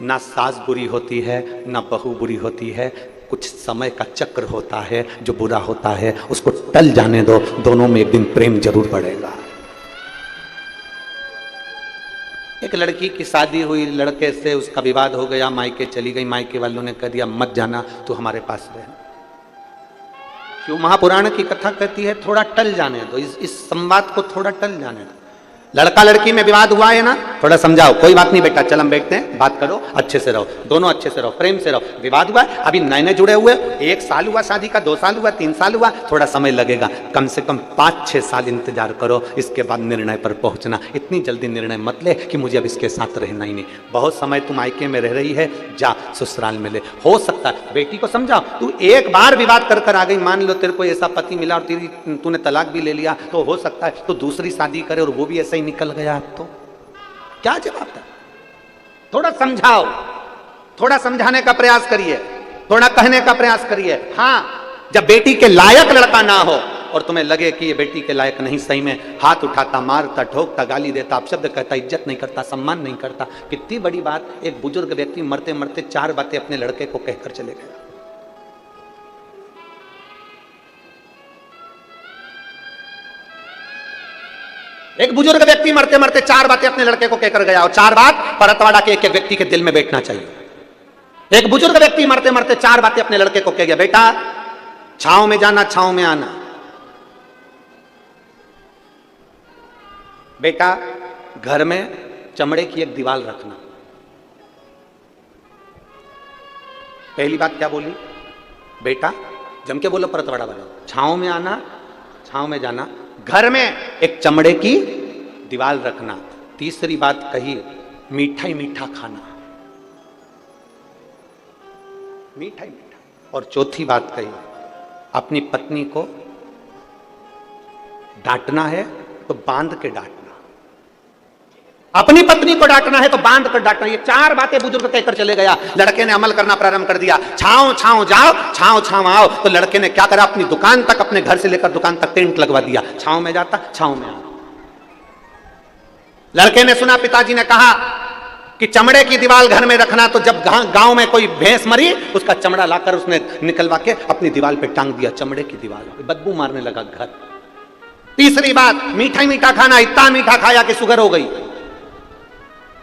ना सास बुरी होती है ना बहू बुरी होती है, कुछ समय का चक्र होता है, जो बुरा होता है उसको टल जाने दो, दोनों में एक दिन प्रेम जरूर बढ़ेगा। एक लड़की की शादी हुई, लड़के से उसका विवाद हो गया, मायके चली गई, मायके वालों ने कह दिया मत जाना, तू हमारे पास रह। शिव महापुराण की कथा कहती है थोड़ा टल जाने दो, इस संवाद को थोड़ा टल जाने दो। लड़का लड़की में विवाद हुआ है ना, थोड़ा समझाओ। कोई बात नहीं बेटा, चल हम बैठते हैं, बात करो, अच्छे से रहो, दोनों अच्छे से रहो, प्रेम से रहो। विवाद हुआ, अभी नए नए जुड़े हुए, 1 साल हुआ शादी का, 2 साल हुआ, 3 साल हुआ, थोड़ा समय लगेगा, कम से कम 5-6 साल इंतजार करो, इसके बाद निर्णय पर पहुंचना। इतनी जल्दी निर्णय मत ले कि मुझे अब इसके साथ रहना ही नहीं। बहुत समय तुम मायके में रह रही है, जा ससुराल में ले। हो सकता है बेटी को समझाओ, तू एक बार विवाद कर कर आ गई, मान लो तेरे को ऐसा पति मिला और तूने तलाक भी ले लिया, तो हो सकता है तो दूसरी शादी करे और वो भी ऐसा ही निकल गया, तो क्या जवाब था? थोड़ा समझाओ, थोड़ा समझाने का प्रयास करिए, थोड़ा कहने का प्रयास करिए। हाँ, जब बेटी के लायक लड़का ना हो और तुम्हें लगे कि ये बेटी के लायक नहीं, सही में हाथ उठाता, मारता, ठोकता, गाली देता, अपशब्द कहता, इज्जत नहीं करता, सम्मान नहीं करता। कितनी बड़ी बात, एक बुजुर्ग व्यक्ति मरते मरते 4 बातें अपने लड़के को कहकर चले गए। एक बुजुर्ग व्यक्ति मरते मरते 4 बातें अपने लड़के को कहकर गया, और 4 बात परतवाड़ा के एक व्यक्ति के दिल में बैठना चाहिए। एक बुजुर्ग व्यक्ति मरते मरते 4 बातें अपने लड़के को कह गया, बेटा छांव में जाना, छांव में आना, बेटा घर में चमड़े की एक दीवार रखना। पहली बात क्या बोली? बेटा जम के बोलो, परतवाड़ा वाला, छांव में आना, छांव में जाना, घर में एक चमड़े की दीवार रखना। तीसरी बात कही, मीठा ही मीठा खाना, मीठा ही मीठा। और चौथी बात कही, अपनी पत्नी को डांटना है तो बांध के डांटना, अपनी पत्नी को डांटना है तो बांध कर डांटना। ये 4 बातें बुजुर्ग कहकर चले गया। लड़के ने अमल करना प्रारंभ कर दिया। छांव छांव जाओ, छांव छांव आओ। तो लड़के ने क्या करा, अपनी दुकान तक, अपने घर से लेकर दुकान तक टेंट लगवा दिया। छांव में जाता, छांव में आता। लड़के ने सुना पिताजी ने कहा कि चमड़े की दीवार घर में रखना, तो जब गांव में कोई भैंस मरी, उसका चमड़ा लाकर उसने निकलवा के अपनी दीवार पे टांग दिया, चमड़े की दीवार, बदबू मारने लगा घर। तीसरी बात, मीठा मीठा खाना, इतना मीठा खाया कि शुगर हो गई।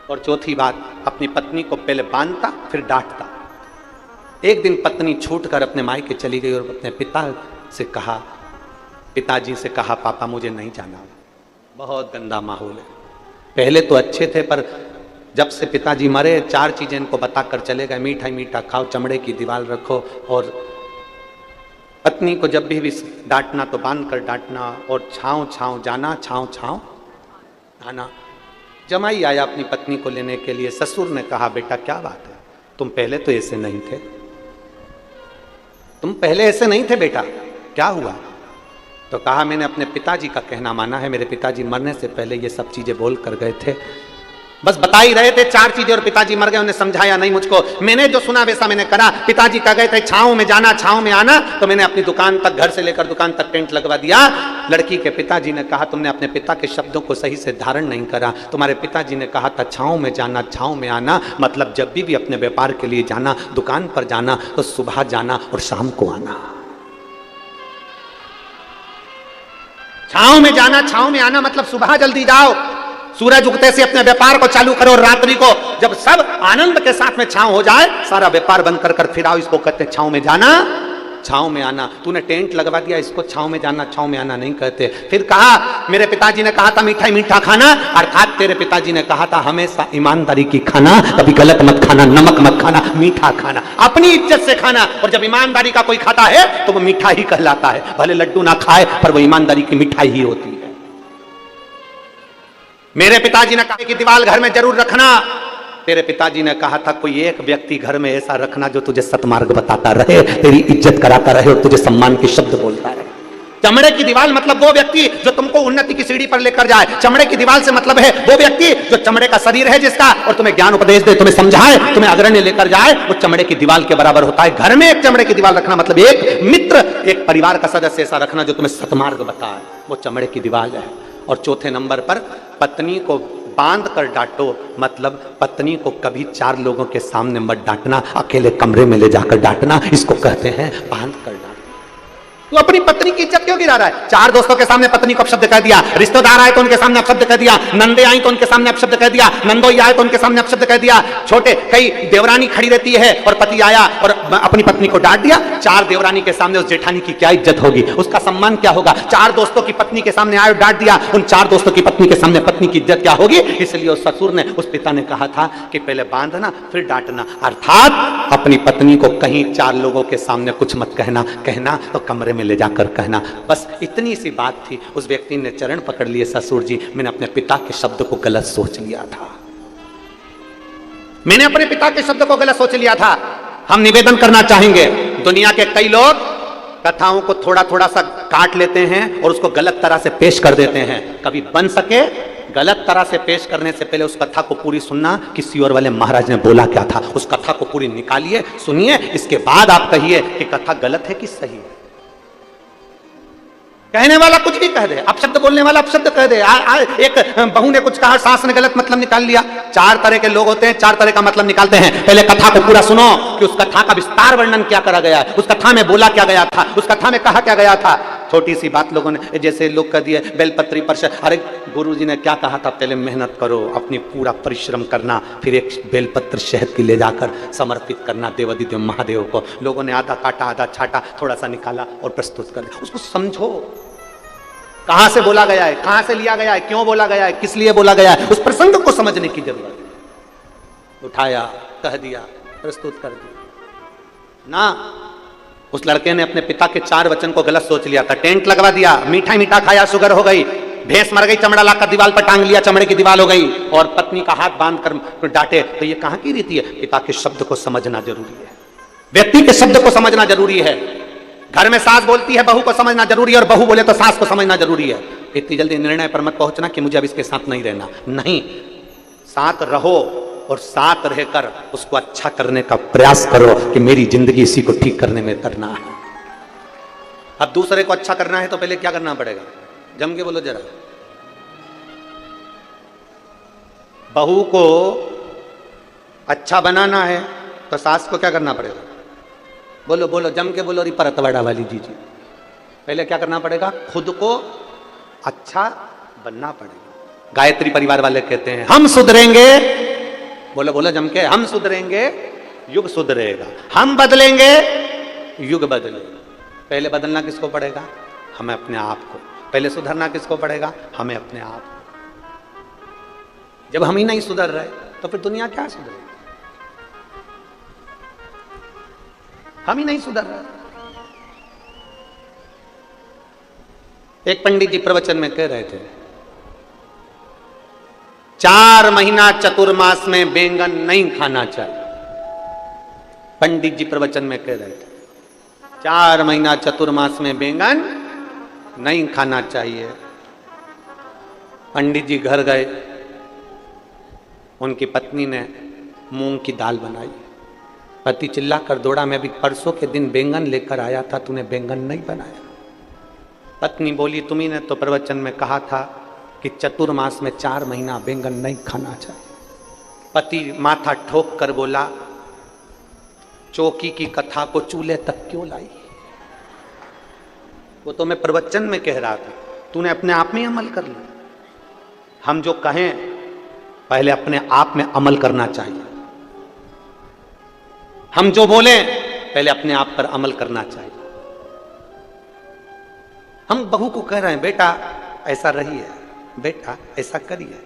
और चौथी बात, अपनी पत्नी को पहले बांधता फिर डांटता। एक दिन पत्नी छूटकर अपने मायके चली गई और अपने पिताजी से कहा, पापा मुझे नहीं जाना। बहुत गंदा माहौल है। पहले तो अच्छे थे, पर जब से पिताजी मरे 4 चीजें इनको बताकर चले गए, मीठा मीठा खाओ, चमड़े की दीवार रखो, और पत्नी को जब भी डांटना तो बांध कर डांटना, और छांव छांव जाना, छांव छांव आना। जमाई आया अपनी पत्नी को लेने के लिए। ससुर ने कहा, बेटा क्या बात है, तुम पहले तो ऐसे नहीं थे, तुम पहले ऐसे नहीं थे बेटा, क्या हुआ? तो कहा, मैंने अपने पिताजी का कहना माना है, मेरे पिताजी मरने से पहले ये सब चीजें बोल कर गए थे, बस बता ही रहे थे 4 चीजें, और पिताजी मर गए, उन्हें समझाया नहीं मुझको। मैंने जो सुना वैसा मैंने करा। पिताजी कह गए थे छांव में जाना, छांव में आना, तो मैंने अपनी दुकान तक, घर से लेकर दुकान तक टेंट लगवा दिया। लड़की के पिताजी ने कहा, तुमने अपने पिता के शब्दों को सही से धारण नहीं करा। तुम्हारे पिताजी ने कहा था छांव में जाना, छांव में आना, मतलब जब भी अपने व्यापार के लिए जाना, दुकान पर जाना, तो सुबह जाना और शाम को आना। छांव में जाना, छांव में आना मतलब सुबह जल्दी जाओ, सूरज उगते से अपने व्यापार को चालू करो, और रात्रि को जब सब आनंद के साथ में छांव हो जाए, सारा व्यापार बंद कर फिर आओ। इसको कहते हैं छांव में जाना, छांव में आना। तूने टेंट लगवा दिया, इसको छांव में जाना, छांव में आना नहीं कहते। फिर कहा, मेरे पिताजी ने कहा था मीठा मीठा खाना, अर्थात तेरे पिताजी ने कहा था हमेशा ईमानदारी की खाना, कभी गलत मत खाना, नमक मत खाना, मीठा खाना, अपनी इज्जत से खाना। और जब ईमानदारी का कोई खाता है तो वो मीठा ही कहलाता है, भले लड्डू ना खाए पर वो ईमानदारी की मिठाई ही होती है। मेरे पिताजी ने कहा कि दीवार घर में जरूर रखना। तेरे पिताजी ने कहा था कोई एक व्यक्ति घर में ऐसा रखना जो तुझे सतमार्ग बताता रहे, तेरी इज्जत कराता रहे और तुझे सम्मान के शब्द बोलता रहे। चमड़े की दीवार मतलब वो व्यक्ति जो तुमको उन्नति की सीढ़ी पर लेकर जाए। चमड़े की दीवार से मतलब है वो व्यक्ति जो चमड़े का शरीर है जिसका, और तुम्हें ज्ञान उपदेश दे, तुम्हें समझाए, तुम्हें अग्रणी लेकर जाए, वो चमड़े की दीवार के बराबर होता है। घर में एक चमड़े की दीवार रखना मतलब एक मित्र, एक परिवार का सदस्य ऐसा रखना जो तुम्हें सतमार्ग बताए, वो चमड़े की दीवार है। और चौथे नंबर पर पत्नी को बांध कर डांटो, मतलब पत्नी को कभी 4 लोगों के सामने मत डांटना, अकेले कमरे में ले जाकर डांटना, इसको कहते हैं बांध कर डांटना। तो अपनी पत्नी की इज्जत क्यों गिरा रहा है? चार दोस्तों के सामने पत्नी को अपशब्द कह दिया, रिश्तेदार आए तो उनके सामने अपशब्द कह दिया, नंदे आई तो उनके सामने अपशब्द कह दिया, नंदोई आए तो उनके सामने अपशब्द कह दिया, छोटे कई देवरानी खड़ी रहती है और पति आया और अपनी पत्नी को डांट दिया। चार देवरानी के सामने उस जेठानी की क्या इज्जत होगी, उसका सम्मान क्या होगा? चार दोस्तों की पत्नी के सामने आए और डांट दिया, उन चार दोस्तों की पत्नी के सामने पत्नी की इज्जत क्या होगी? इसलिए उस ससुर ने, उस पिता ने कहा था कि पहले बांधना फिर डांटना, अर्थात अपनी पत्नी को कहीं चार लोगों के सामने कुछ मत कहना, कहना तो कमरे में ले जाकर कहना। बस इतनी सी बात थी। उस व्यक्ति ने चरण पकड़ लिए, ससुर जी मैंने अपने पिता के शब्द को गलत सोच लिया था, मैंने अपने पिता के शब्द को गलत सोच लिया था। हम निवेदन करना चाहेंगे, दुनिया के कई लोग कथाओं को थोड़ा थोड़ा सा काट लेते हैं और उसको गलत तरह से पेश कर देते हैं। कभी बन सके गलत तरह से पेश करने से पहले उस कथा को पूरी सुनना कि सियोर वाले महाराज ने बोला क्या था, उस कथा को पूरी निकालिए, सुनिए, इसके बाद आप कहिए कि कथा गलत है कि सही है। कहने वाला कुछ भी कह दे, अपशब्द बोलने वाला अपशब्द कह दे। एक बहू ने कुछ कहा, सास ने गलत मतलब निकाल लिया। चार तरह के लोग होते हैं, चार तरह का मतलब निकालते हैं। पहले कथा को पूरा सुनो कि उस कथा का विस्तार वर्णन क्या करा गया है, उस कथा में बोला क्या गया था, उस कथा में कहा क्या गया था। छोटी सी बात लोगों ने, जैसे लोग कह दिए बेलपत्री पर, अरे गुरुजी ने क्या कहा था, पहले मेहनत करो, अपनी पूरा परिश्रम करना, फिर एक बेलपत्र शहद की ले जाकर समर्पित करना देवादिदेव महादेव को। लोगों ने आधा काटा, आधा छाटा, थोड़ा सा निकाला और प्रस्तुत कर दिया। उसको समझो, कहां से बोला गया है, कहां से लिया गया है, क्यों बोला गया है, किस लिए बोला गया है, उस प्रसंग को समझने की जरूरत है। उठाया, कह दिया, प्रस्तुत कर दिया ना। उस लड़के ने अपने पिता के चार वचन को गलत सोच लिया था, टेंट लगवा दिया, मीठा मीठा खाया, शुगर हो गई, भैंस मर गई, चमड़ा लाकर दीवार पर टांग लिया, चमड़े की दीवार हो गई, और पत्नी का हाथ बांध कर डांटे। तो ये कहां की रीति है? पिता के शब्द को समझना जरूरी है, व्यक्ति के शब्द को समझना जरूरी है। घर में सास बोलती है, बहू को समझना जरूरी है, और बहू बोले तो सास को समझना जरूरी है। इतनी जल्दी निर्णय पर मत पहुंचना कि मुझे अब इसके साथ नहीं रहना, नहीं, साथ रहो और साथ रहकर उसको अच्छा करने का प्रयास करो कि मेरी जिंदगी इसी को ठीक करने में करना है। अब दूसरे को अच्छा करना है तो पहले क्या करना पड़ेगा? जम के बोलो जरा। बहू को अच्छा बनाना है तो सास को क्या करना पड़ेगा? बोलो बोलो, जम के बोलो री परतवाड़ा वाली जी। पहले क्या करना पड़ेगा? खुद को अच्छा बनना पड़ेगा। गायत्री परिवार वाले कहते हैं हम सुधरेंगे, बोलो बोलो जम के, हम सुधरेंगे युग सुधरेगा, हम बदलेंगे युग बदलेगा। पहले बदलना किसको पड़ेगा? हमें अपने आप को। पहले सुधरना किसको पड़ेगा? हमें अपने आप को। जब हम ही नहीं सुधर रहे तो फिर दुनिया क्या सुधरेगी? हम ही नहीं सुधर रहे। एक पंडित जी प्रवचन में कह रहे थे 4 महीना चतुर्मास में बैंगन नहीं खाना चाहिए। पंडित जी प्रवचन में कह रहे थे 4 महीना चतुर्मास में बैंगन नहीं खाना चाहिए। पंडित जी घर गए, उनकी पत्नी ने मूंग की दाल बनाई। पति चिल्ला कर दौड़ा, मैं अभी परसों के दिन बैंगन लेकर आया था, तूने बैंगन नहीं बनाया। पत्नी बोली तुम्ही ने तो प्रवचन में कहा था कि चतुर्मास में 4 महीना बैंगन नहीं खाना चाहिए। पति माथा ठोक कर बोला चौकी की कथा को चूल्हे तक क्यों लाई? वो तो मैं प्रवचन में कह रहा था, तूने अपने आप में अमल कर लिया। हम जो कहें पहले अपने आप में अमल करना चाहिए। हम जो बोले पहले अपने आप पर अमल करना चाहिए। हम बहू को कह रहे हैं बेटा ऐसा रही है, बेटा ऐसा करिए।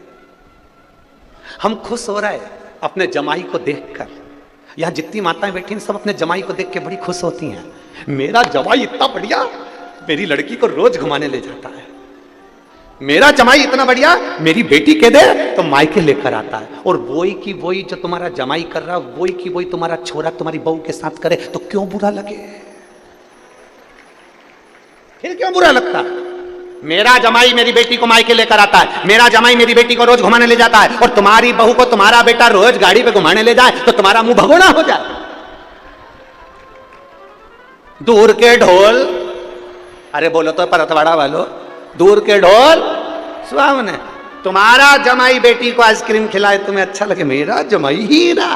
हम खुश हो रहे हैं अपने जमाई को देखकर। यहां जितनी माताएं बैठी हैं सब अपने जमाई को देख के बड़ी खुश होती हैं। मेरा जमाई इतना बढ़िया, मेरी लड़की को रोज घुमाने ले जाता है। मेरा जमाई इतना बढ़िया, मेरी बेटी कह दे तो मायके लेकर आता है। और वही की वही जो तुम्हारा जमाई कर रहा, वही की वही तुम्हारा छोरा तुम्हारी बहू के साथ करे तो क्यों बुरा लगे? फिर क्यों बुरा लगता? मेरा जमाई मेरी बेटी को मायके लेकर आता है, मेरा जमाई मेरी बेटी को रोज घुमाने ले जाता है, और तुम्हारी बहू को तुम्हारा बेटा रोज गाड़ी पे घुमाने ले जाए तो तुम्हारा मुंह भगोना हो जाए। दूर के ढोल, अरे बोलो तो परतवाड़ा वालों, दूर के ढोल सुहावने। तुम्हारा जमाई बेटी को आइसक्रीम खिलाए तुम्हें अच्छा लगे, मेरा जमाई हीरा।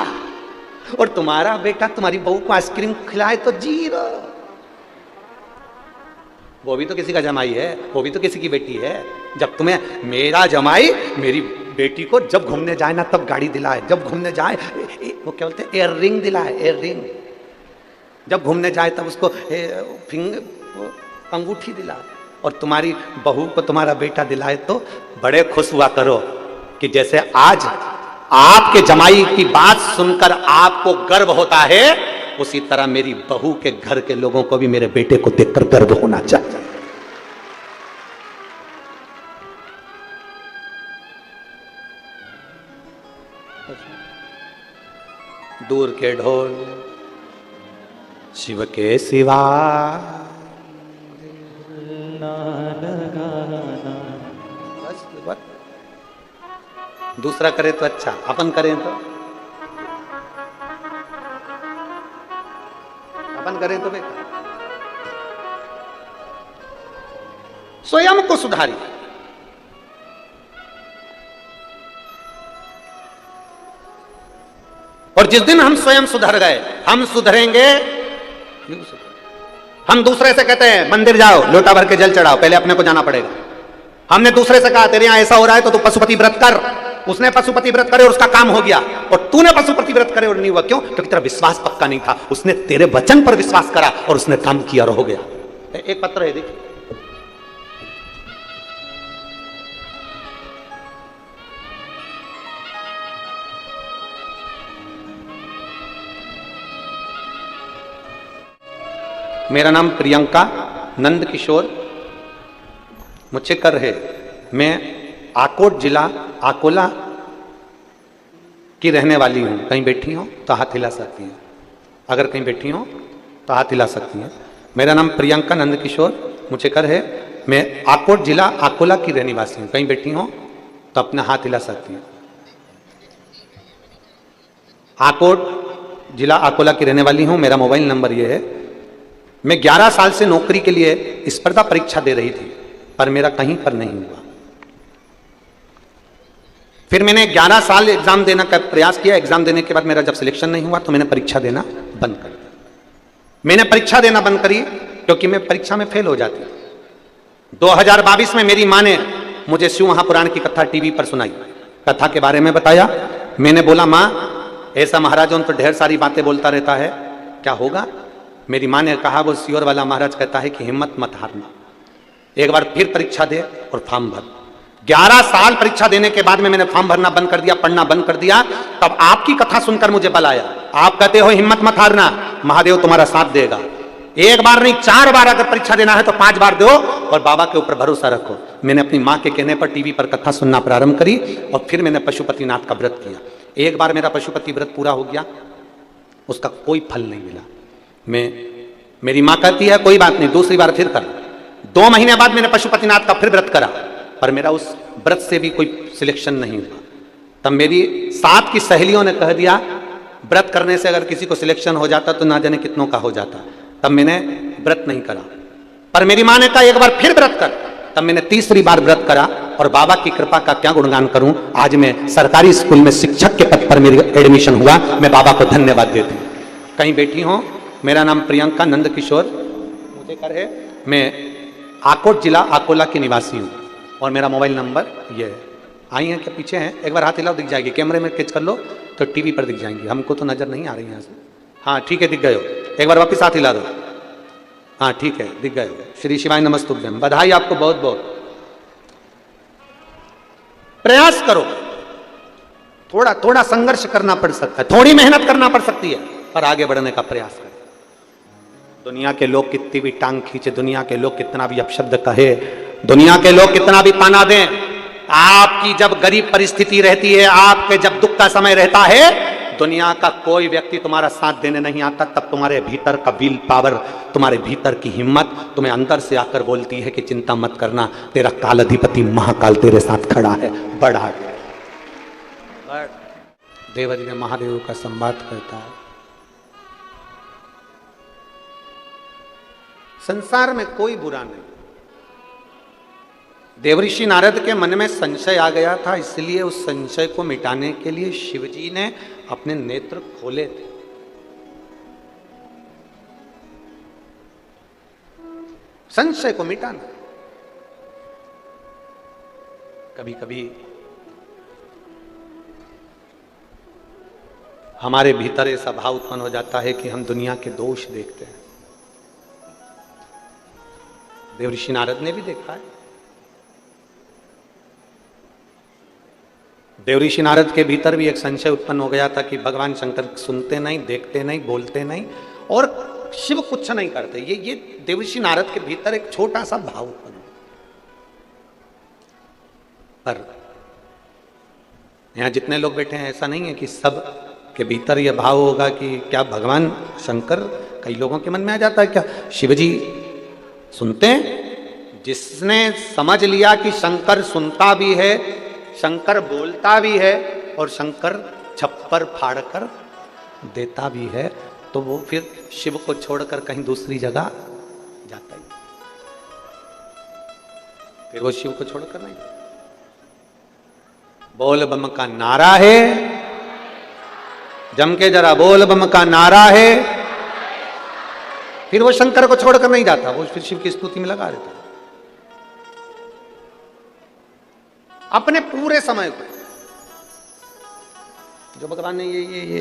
और तुम्हारा बेटा तुम्हारी बहू को आइसक्रीम खिलाए तो जीरो। वो भी तो किसी का जमाई है, वो भी तो किसी की बेटी है। जब तुम्हें मेरा जमाई मेरी बेटी को जब घूमने जाए ना तब गाड़ी दिलाए, जब घूमने जाए वो क्या बोलते हैं एयर रिंग दिलाए, एयर रिंग, जब घूमने जाए तब उसको अंगूठी दिलाए, और तुम्हारी बहू को तुम्हारा बेटा दिलाए तो बड़े खुश हुआ करो कि जैसे आज आपके जमाई की बात सुनकर आपको गर्व होता है, उसी तरह मेरी बहू के घर के लोगों को भी मेरे बेटे को देखकर गर्व होना चाहिए। दूर के ढोल शिव के सिवा बस, दूसरा करे तो अच्छा, अपन करें तो बेकार। स्वयं को सुधारिए। और जिस दिन हम स्वयं सुधर गए, हम सुधरेंगे। हम दूसरे से कहते हैं मंदिर जाओ लोटा भर के जल चढ़ाओ, पहले अपने को जाना पड़ेगा। हमने दूसरे से कहा तेरे यहां ऐसा हो रहा है तो तू पशुपति व्रत कर, उसने पशुपति व्रत करे और उसका काम हो गया, और तूने पशुपति व्रत करे और नहीं हुआ। क्यों? क्योंकि तेरा विश्वास पक्का नहीं था। उसने तेरे वचन पर विश्वास करा और उसने काम किया और हो गया। एक पत्र है, देखिए, मेरा नाम प्रियंका नंद किशोर मुचेकर है। मैं आकोट जिला अकोला की रहने वाली हूँ। कहीं बैठी हो तो हाथ हिला सकती हैं, अगर कहीं बैठी हो तो हाथ हिला सकती हैं। मेरा नाम प्रियंका नंद किशोर मुचेकर है। मैं आकोट जिला अकोला की रहने वासी हूँ। कहीं बैठी हो तो अपना हाथ हिला सकती हैं। आकोट जिला अकोला की रहने वाली हूँ। मेरा मोबाइल नंबर ये है। मैं 11 साल से नौकरी के लिए स्पर्धा परीक्षा दे रही थी, पर मेरा कहीं पर नहीं हुआ। फिर मैंने 11 साल एग्जाम देने का प्रयास किया। एग्जाम देने के बाद मेरा जब सिलेक्शन नहीं हुआ तो मैंने परीक्षा देना बंद कर दिया। मैंने परीक्षा देना बंद करी क्योंकि मैं परीक्षा में फेल हो जाती। 2022 में मेरी माँ ने मुझे शिव महापुराण की कथा टीवी पर सुनाई, कथा के बारे में बताया। मैंने बोला माँ ऐसा महाराज तो ढेर सारी बातें बोलता रहता है, क्या होगा? मेरी माँ ने कहा वो सियोर वाला महाराज कहता है कि हिम्मत मत हारना, एक बार फिर परीक्षा दे और फॉर्म भर। 11 साल परीक्षा देने के बाद में मैंने फॉर्म भरना बंद कर दिया, पढ़ना बंद कर दिया। तब आपकी कथा सुनकर मुझे बल आया। आप कहते हो हिम्मत मत हारना, महादेव तुम्हारा साथ देगा। एक बार नहीं 4 बार अगर परीक्षा देना है तो 5 बार दो और बाबा के ऊपर भरोसा रखो। मैंने अपनी माँ के कहने पर टीवी पर कथा सुनना प्रारंभ करी और फिर मैंने पशुपतिनाथ का व्रत किया। एक बार मेरा पशुपति व्रत पूरा हो गया, उसका कोई फल नहीं मिला। मेरी माँ कहती है कोई बात नहीं, दूसरी बार फिर कर। 2 महीने बाद मैंने पशुपतिनाथ का फिर व्रत करा, पर मेरा उस व्रत से भी कोई सिलेक्शन नहीं हुआ। तब मेरी साथ की सहेलियों ने कह दिया व्रत करने से अगर किसी को सिलेक्शन हो जाता तो ना जाने कितनों का हो जाता। तब मैंने व्रत नहीं करा, पर मेरी माँ ने कहा एक बार फिर व्रत कर। तब मैंने तीसरी बार व्रत करा और बाबा की कृपा का क्या गुणगान करूं। आज मैं सरकारी स्कूल में शिक्षक के पद पर मेरी एडमिशन हुआ। मैं बाबा को धन्यवाद देती हूँ। कहीं बैठी हूँ। मेरा नाम प्रियंका नंद किशोर मुचेकर है। मैं आकोट जिला अकोला की निवासी हूँ और मेरा मोबाइल नंबर ये है। आई हैं क्या? पीछे हैं? एक बार हाथ हिलाओ, दिख जाएगी। कैमरे में कैच कर लो तो टीवी पर दिख जाएंगी। हमको तो नजर नहीं आ रही यहाँ से। हाँ ठीक है, दिख गए हो। एक बार वापिस हाथ हिला दो। हाँ ठीक है, दिख गए हो। श्री शिवाय नमस्तुभ्यम। बधाई आपको बहुत बहुत। प्रयास करो, थोड़ा थोड़ा संघर्ष करना पड़ सकता है, थोड़ी मेहनत करना पड़ सकती है, पर आगे बढ़ने का प्रयास करें। दुनिया के लोग कितनी भी टांग खींचे, दुनिया के लोग कितना भी अपशब्द कहे, दुनिया के लोग कितना भी ताना दें, आपकी जब गरीब परिस्थिति रहती है, आपके जब दुख का समय रहता है, दुनिया का कोई व्यक्ति तुम्हारा साथ देने नहीं आता। तब तुम्हारे भीतर का विल पावर, तुम्हारे भीतर की हिम्मत तुम्हें अंदर से आकर बोलती है कि चिंता मत करना, तेरा काल अधिपति महाकाल तेरे साथ खड़ा है, बढ़ आगे। देवरी ने महादेव का संवाद करता है। संसार में कोई बुरा नहीं। देवऋषि नारद के मन में संशय आ गया था, इसलिए उस संशय को मिटाने के लिए शिवजी ने अपने नेत्र खोले थे। संशय को मिटाना। कभी कभी हमारे भीतर ऐसा भाव उत्पन्न हो जाता है कि हम दुनिया के दोष देखते हैं। देवऋषि नारद ने भी देखा है। देवऋषि नारद के भीतर भी एक संशय उत्पन्न हो गया था कि भगवान शंकर सुनते नहीं, देखते नहीं, बोलते नहीं और शिव कुछ नहीं करते। ये देवऋषि नारद के भीतर एक छोटा सा भाव उत्पन्न हो। पर यहां जितने लोग बैठे हैं ऐसा नहीं है कि सब के भीतर यह भाव होगा कि क्या भगवान शंकर, कई लोगों के मन में आ जाता है क्या शिवजी सुनते हैं? जिसने समझ लिया कि शंकर सुनता भी है, शंकर बोलता भी है और शंकर छप्पर फाड़कर देता भी है, तो वो फिर शिव को छोड़कर कहीं दूसरी जगह जाता ही, फिर वो शिव को छोड़कर नहीं। बोल बम का नारा है, जम के जरा बोल बम का नारा है, फिर वो शंकर को छोड़कर नहीं जाता, वो फिर शिव की स्तुति में लगा देता अपने पूरे समय को। जो भगवान ने ये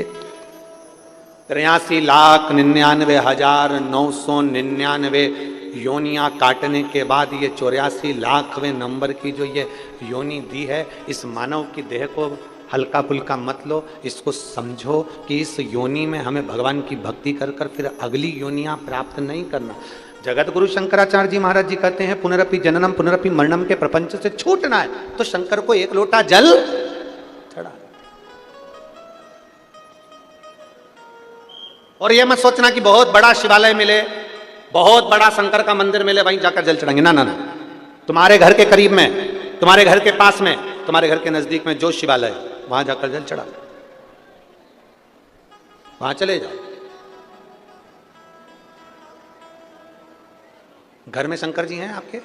83,99,999 योनियां काटने के बाद ये 84,00,000वें नंबर की जो ये योनि दी है, इस मानव की देह को हल्का फुल्का मत लो, इसको समझो कि इस योनि में हमें भगवान की भक्ति कर कर फिर अगली योनियां प्राप्त नहीं करना। जगत गुरु शंकराचार्य जी महाराज जी कहते हैं पुनरपि जननम पुनरपि मरणम के प्रपंच से छूटना है तो शंकर को एक लोटा जल चढ़ा। और यह मत सोचना कि बहुत बड़ा शिवालय मिले, बहुत बड़ा शंकर का मंदिर मिले, वहीं जाकर जल चढ़ाएंगे। ना ना ना, तुम्हारे घर के करीब में, तुम्हारे घर के पास में, तुम्हारे घर के नजदीक में जो शिवालय है वहां जाकर जल चढ़ा, वहां चले जाओ। घर में शंकर जी हैं आपके?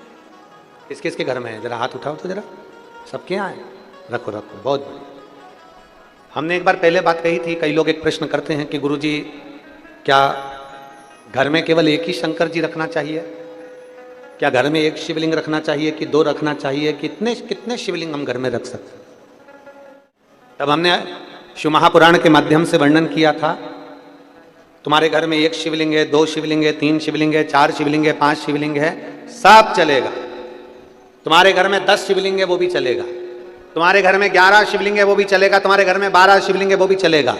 किस किस के घर में है? जरा हाथ उठाओ तो जरा, सबके यहाँ है? रखो रखो, बहुत बढ़िया। हमने एक बार पहले बात कही थी, कई लोग एक प्रश्न करते हैं कि गुरुजी क्या घर में केवल एक ही शंकर जी रखना चाहिए? क्या घर में एक शिवलिंग रखना चाहिए कि दो रखना चाहिए? कितने कितने शिवलिंग हम घर में रख सकते? तब हमने शिव महापुराण के माध्यम से वर्णन किया था, तुम्हारे घर में एक शिवलिंग है, दो शिवलिंग है, तीन शिवलिंग है, चार शिवलिंग है, पांच शिवलिंग है, सब चलेगा। तुम्हारे घर में 10 शिवलिंग है वो भी चलेगा, तुम्हारे घर में 11 शिवलिंग है वो भी चलेगा, तुम्हारे घर में 12 शिवलिंग है वो भी चलेगा।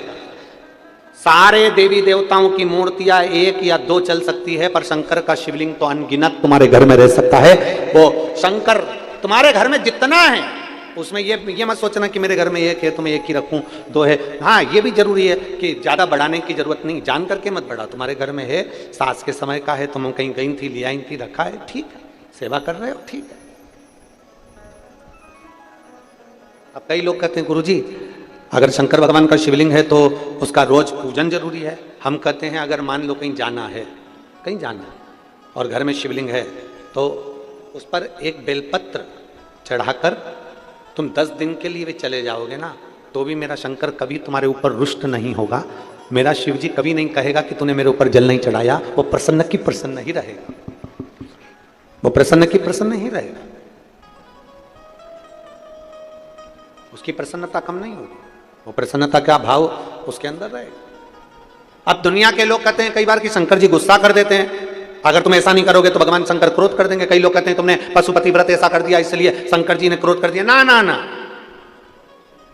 सारे देवी देवताओं की मूर्तियां एक या दो चल सकती है, पर शंकर का शिवलिंग तो अनगिनत तुम्हारे घर में रह सकता है। वो शंकर तुम्हारे घर में जितना है उसमें ये मत सोचना कि मेरे घर में एक है तो मैं एक ही रखूं, दो है। हाँ, ये भी जरूरी है कि ज्यादा बढ़ाने की जरूरत नहीं, जान करके मत बढ़ा। तुम्हारे घर में है, सास के समय का है, तुम कहीं गई थी, ले आई थी, रखा है, ठीक है, सेवा कर रहे हो, ठीक है। अब कई लोग कहते हैं गुरुजी अगर शंकर भगवान का शिवलिंग है तो उसका रोज पूजन जरूरी है। हम कहते हैं अगर मान लो कहीं जाना है, कहीं जाना है और घर में शिवलिंग है तो उस पर एक बेलपत्र चढ़ाकर तुम 10 दिन के लिए भी चले जाओगे ना, तो भी मेरा शंकर कभी तुम्हारे ऊपर रुष्ट नहीं होगा। मेरा शिव जी कभी नहीं कहेगा कि तूने मेरे ऊपर जल नहीं चढ़ाया। वो प्रसन्न की प्रसन्न ही रहेगा, वो प्रसन्न की प्रसन्न ही रहेगा, उसकी प्रसन्नता कम नहीं होगी, वो प्रसन्नता का भाव उसके अंदर रहेगा। अब दुनिया के लोग कहते हैं कई बार कि शंकर जी गुस्सा कर देते हैं, अगर तुम ऐसा नहीं करोगे तो भगवान शंकर क्रोध कर देंगे। कई लोग कहते हैं तुमने पशुपति व्रत ऐसा कर दिया इसलिए शंकर जी ने क्रोध कर दिया। ना ना ना,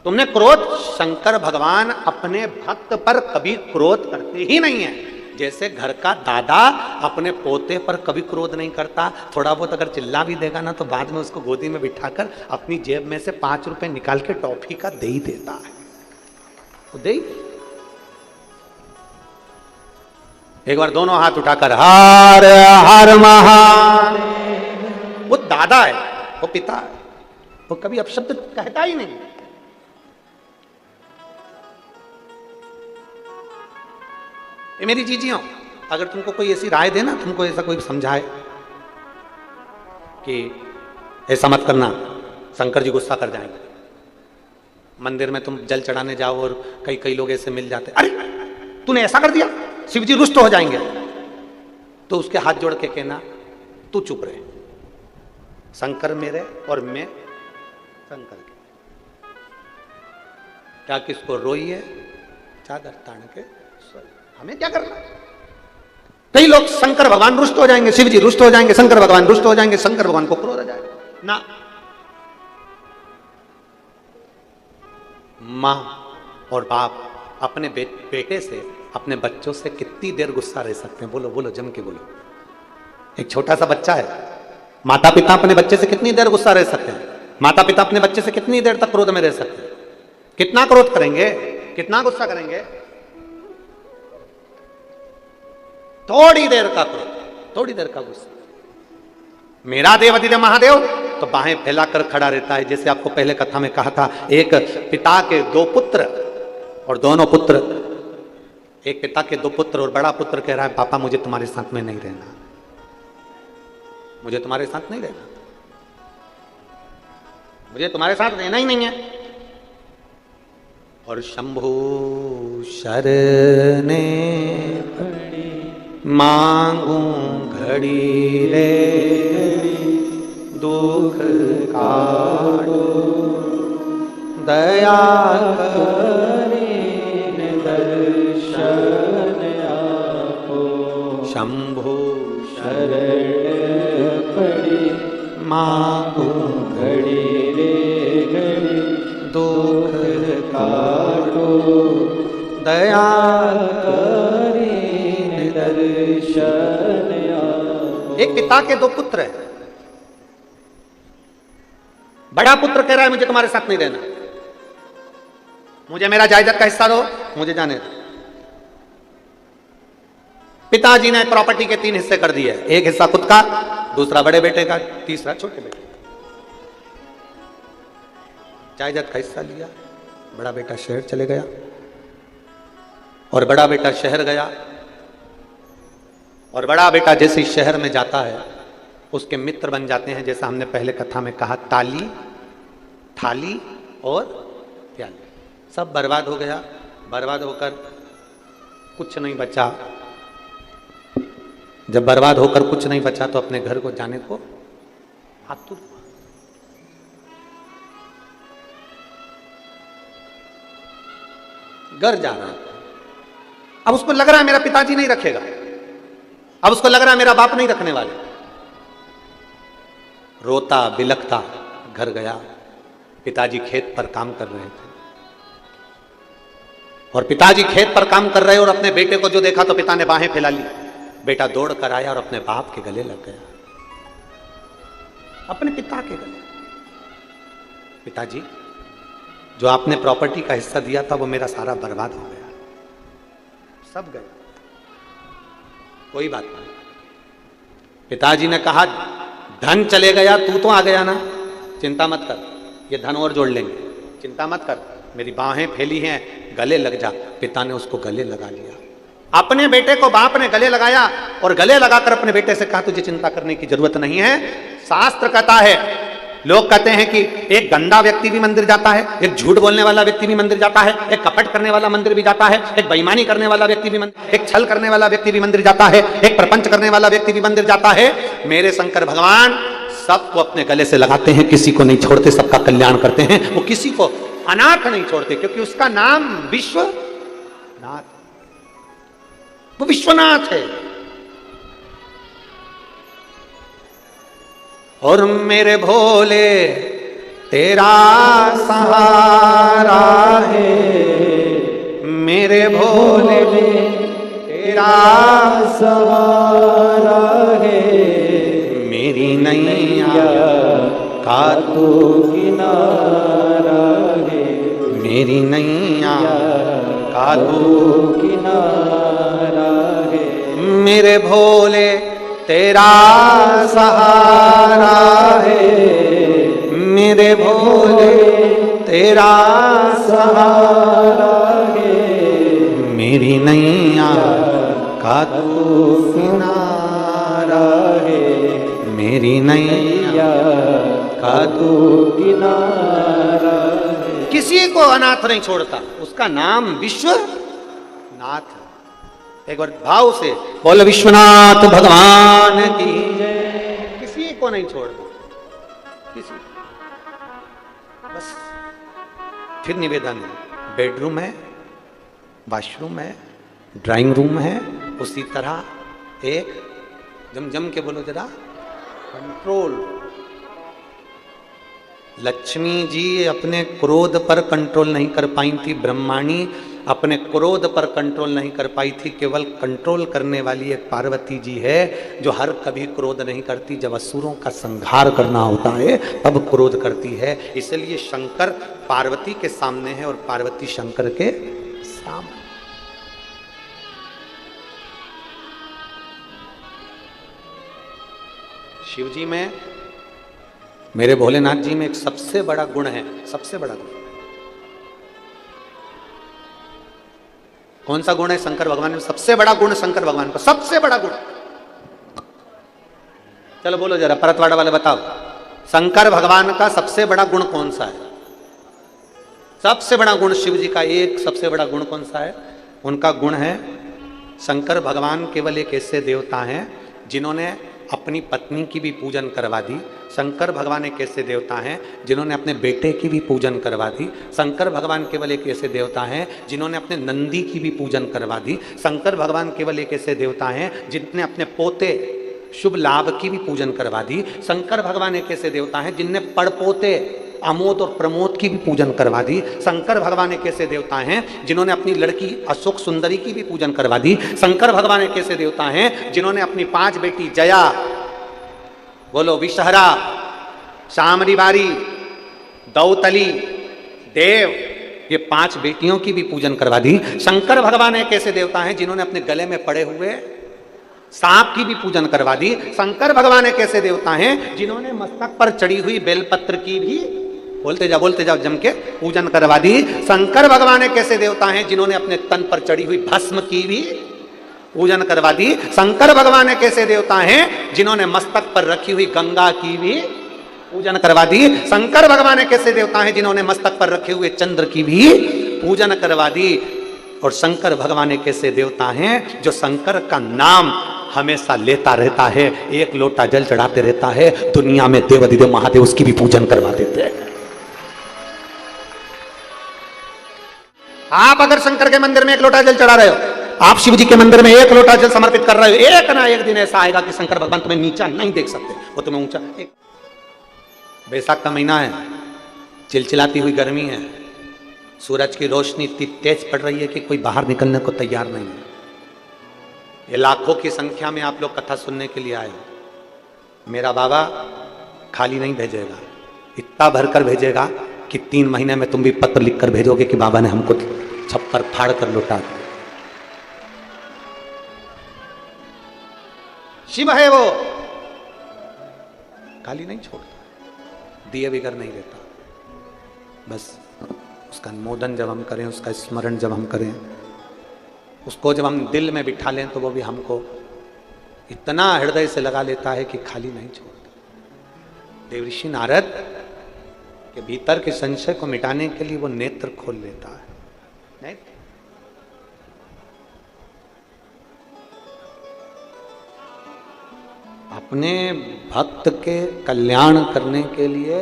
तुमने क्रोध, शंकर भगवान अपने भक्त पर कभी क्रोध करते ही नहीं है। जैसे घर का दादा अपने पोते पर कभी क्रोध नहीं करता, थोड़ा बहुत अगर चिल्ला भी देगा ना तो बाद में उसको गोदी में बिठाकर अपनी जेब में से 5 रुपए निकाल के टॉफी का दे ही देता है, वो दे। एक बार दोनों हाथ उठाकर हर हर महादेव, वो दादा है, वो पिता है, वो कभी अपशब्द कहता ही नहीं। ये मेरी जीजियों, अगर तुमको कोई ऐसी राय देना, तुमको ऐसा कोई समझाए कि ऐसा मत करना, शंकर जी गुस्सा कर जाएंगे, मंदिर में तुम जल चढ़ाने जाओ और कई लोग ऐसे मिल जाते, अरे तूने ऐसा कर दिया, शिव जी रुष्ट हो जाएंगे, तो उसके हाथ जोड़ के कहना तू चुप रहे। शंकर मेरे और मैं शंकर के। क्या किसको रोइए चादर तान के सोइए, हमें क्या करना। कई लोग शंकर भगवान रुष्ट हो जाएंगे, शिव जी रुष्ट हो जाएंगे, शंकर भगवान रुष्ट हो जाएंगे, शंकर भगवान को क्रोध आ जाएगा ना। मां और बाप अपने बेटे से, अपने बच्चों से कितनी देर गुस्सा रह सकते हैं? बोलो बोलो, जम के बोलो। एक छोटा सा बच्चा है, माता पिता अपने बच्चे से कितनी देर गुस्सा रह सकते हैं? माता पिता अपने बच्चे से कितनी देर तक क्रोध में रह सकते हैं? कितना क्रोध करेंगे, कितना गुस्सा करेंगे? थोड़ी देर का क्रोध, थोड़ी देर का गुस्सा। मेरा देव अधिदेव महादेव तो बाहें फैलाकर खड़ा रहता है। जैसे आपको पहले कथा में कहा था, एक पिता के दो पुत्र और दोनों पुत्र, एक पिता के दो पुत्र और बड़ा पुत्र कह रहा है पापा मुझे तुम्हारे साथ में नहीं रहना, मुझे तुम्हारे साथ नहीं रहना, मुझे तुम्हारे साथ रहना ही नहीं है। और शंभु शरणे मांगू घड़ी रे दुख काटो दया करीन दर्शन आपो। शंभु शरण पड़ी मांगू घड़ी रे घड़ी दुख काटो दया करीन दर्शन आपो। एक पिता के दो पुत्र हैं। बड़ा पुत्र कह रहा है मुझे तुम्हारे साथ नहीं रहना, मुझे मेरा जायदाद का हिस्सा दो, मुझे जाने दो। पिताजी ने प्रॉपर्टी के 3 हिस्से कर दिए, एक हिस्सा खुद का, दूसरा बड़े बेटे का, तीसरा छोटे बेटे का। जायदाद का हिस्सा लिया, बड़ा बेटा शहर चले गया और बड़ा बेटा शहर गया। और बड़ा बेटा जैसे ही शहर में जाता है उसके मित्र बन जाते हैं, जैसा हमने पहले कथा में कहा, ताली, थाली और प्याली। सब बर्बाद हो गया। बर्बाद होकर कुछ नहीं बचा। जब बर्बाद होकर कुछ नहीं बचा तो अपने घर को जाने को आतुर हुआ। घर जा रहा है। अब उसको लग रहा है मेरा पिताजी नहीं रखेगा, अब उसको लग रहा है मेरा बाप नहीं रखने वाले। रोता बिलखता घर गया। पिताजी खेत पर काम कर रहे थे और पिताजी खेत पर काम कर रहे और अपने बेटे को जो देखा तो पिता ने बाहें फैला ली। बेटा दौड़ कर आया और अपने बाप के गले लग गया, अपने पिता के गले। पिताजी, जो आपने प्रॉपर्टी का हिस्सा दिया था वो मेरा सारा बर्बाद हो गया, सब गया, कोई बात नहीं। पिताजी ने कहा धन चले गया, तू तो आ गया ना, चिंता मत कर, ये धन और जोड़ लेंगे, चिंता मत कर, मेरी बाहें फैली हैं, गले लग जा। पिता ने उसको गले लगा लिया। अपने बेटे को बाप ने गले लगाया और गले लगाकर अपने बेटे से कहा तुझे चिंता करने की जरूरत नहीं है। शास्त्र कहता है, लोग कहते हैं कि एक गंदा व्यक्ति भी मंदिर जाता है, एक झूठ बोलने वाला व्यक्ति भी मंदिर जाता है, एक कपट करने वाला मंदिर भी जाता है, एक बेईमानी करने वाला व्यक्ति भी मंदिर, एक छल करने वाला व्यक्ति भी मंदिर जाता है, एक प्रपंच करने वाला व्यक्ति भी मंदिर जाता है। मेरे शंकर भगवान सबको अपने गले से लगाते हैं, किसी को नहीं छोड़ते, सबका कल्याण करते हैं। वो किसी को अनाथ नहीं छोड़ते, क्योंकि उसका नाम विश्वनाथ, वो विश्वनाथ है। और मेरे भोले तेरा सहारा है, मेरे भोले तेरा सहारा है, मेरी नैया का तू किनारा है, मेरी नैया का तू किनारा है। मेरे भोले तेरा सहारा है, मेरे भोले तेरा सहारा है, मेरी नैया का तू किनारा है, मेरी नैया का तू किनारा है। किसी को अनाथ नहीं छोड़ता, उसका नाम विश्वनाथ है। एक बार भाव से बोल विश्वनाथ भगवान की जय। को नहीं छोड़ना, किसी बस। फिर निवेदन है, बेडरूम है, वॉशरूम है, ड्राइंग रूम है, उसी तरह एक जम के बोलो जरा, कंट्रोल। लक्ष्मी जी अपने क्रोध पर कंट्रोल नहीं कर पाई थी, ब्रह्माणी अपने क्रोध पर कंट्रोल नहीं कर पाई थी। केवल कंट्रोल करने वाली एक पार्वती जी है जो हर कभी क्रोध नहीं करती। जब असुरों का संहार करना होता है तब क्रोध करती है। इसलिए शंकर पार्वती के सामने है और पार्वती शंकर के सामने। शिव जी में, मेरे भोलेनाथ जी में एक सबसे बड़ा गुण है, सबसे बड़ा गुण। कौन सा गुण है शंकर भगवान में? सबसे बड़ा गुण शंकर भगवान का, सबसे बड़ा गुण। चलो बोलो जरा, परतवाड़ा वाले बताओ, शंकर भगवान का सबसे बड़ा गुण कौन सा है? सबसे बड़ा गुण शिव जी का एक सबसे बड़ा गुण कौन सा है? उनका गुण है, शंकर भगवान केवल एक ऐसे देवता हैं जिन्होंने अपनी पत्नी की भी पूजन करवा दी। शंकर भगवान एक ऐसे देवता हैं जिन्होंने अपने बेटे की भी पूजन करवा दी। शंकर भगवान केवल एक ऐसे देवता हैं जिन्होंने अपने नंदी की भी पूजन करवा दी। शंकर भगवान केवल एक ऐसे देवता हैं जिनने अपने पोते शुभ लाभ की भी पूजन करवा दी। शंकर भगवान एक ऐसे देवता हैं जिनने पड़पोते अमोद और प्रमोद की भी पूजन करवा दी। शंकर भगवान एक ऐसे देवता हैं जिन्होंने अपनी लड़की अशोक सुंदरी की भी पूजन करवा दी। शंकर भगवान एक ऐसे देवता हैं जिन्होंने अपनी 5 बेटी जया, बोलो विषहरा, शामरी बारी, दौतली, देव, ये 5 बेटियों की भी पूजन करवा दी। शंकर भगवान एक ऐसे देवता हैं जिन्होंने अपने गले में पड़े हुए सांप की भी पूजन करवा दी। शंकर भगवान एक ऐसे देवता हैं जिन्होंने मस्तक पर चढ़ी हुई बेलपत्र की भी, बोलते जाओ जम के, पूजन करवा दी। शंकर भगवान एक ऐसे देवता हैं जिन्होंने अपने तन पर चढ़ी हुई भस्म की भी पूजन करवा दी। शंकर भगवान एक ऐसे देवता हैं जिन्होंने मस्तक पर रखी हुई गंगा की भी पूजन करवा दी। शंकर भगवान एक ऐसे देवता हैं जिन्होंने मस्तक पर रखे हुए चंद्र की भी पूजन करवा दी। और शंकर भगवान एक ऐसे देवता हैं जो शंकर का नाम हमेशा लेता रहता है, एक लोटा जल चढ़ाते रहता है, दुनिया में देवाधिदेव महादेव उसकी भी पूजन करवा देते हैं। आप अगर शंकर के मंदिर में एक लोटा जल चढ़ा रहे हो, आप शिव जी के मंदिर में एक लोटा जल समर्पित कर रहे हो, एक ना एक दिन ऐसा आएगा कि शंकर भगवान तुम्हें नीचा नहीं देख सकते, वो तुम्हें ऊंचा। बैसाख का महीना है, चिलचिलाती हुई गर्मी है, सूरज की रोशनी इतनी तेज पड़ रही है कि कोई बाहर निकलने को तैयार नहीं है। ये लाखों की संख्या में आप लोग कथा सुनने के लिए आए हो। मेरा बाबा खाली नहीं भेजेगा, इतना भरकर भेजेगा कि 3 महीने में तुम भी पत्र लिखकर भेजोगे कि बाबा ने हमको छप्पर फाड़ कर लौटा दिया। शिव है वो, खाली नहीं छोड़ता, दिए बिगर नहीं रहता। बस उसका अनुमोदन जब हम करें, उसका स्मरण जब हम करें, उसको जब हम दिल में बिठा लें तो वो भी हमको इतना हृदय से लगा लेता है कि खाली नहीं छोड़ता। देवऋषि नारद के भीतर के संशय को मिटाने के लिए वो नेत्र खोल लेता है। नहीं? अपने भक्त के कल्याण करने के लिए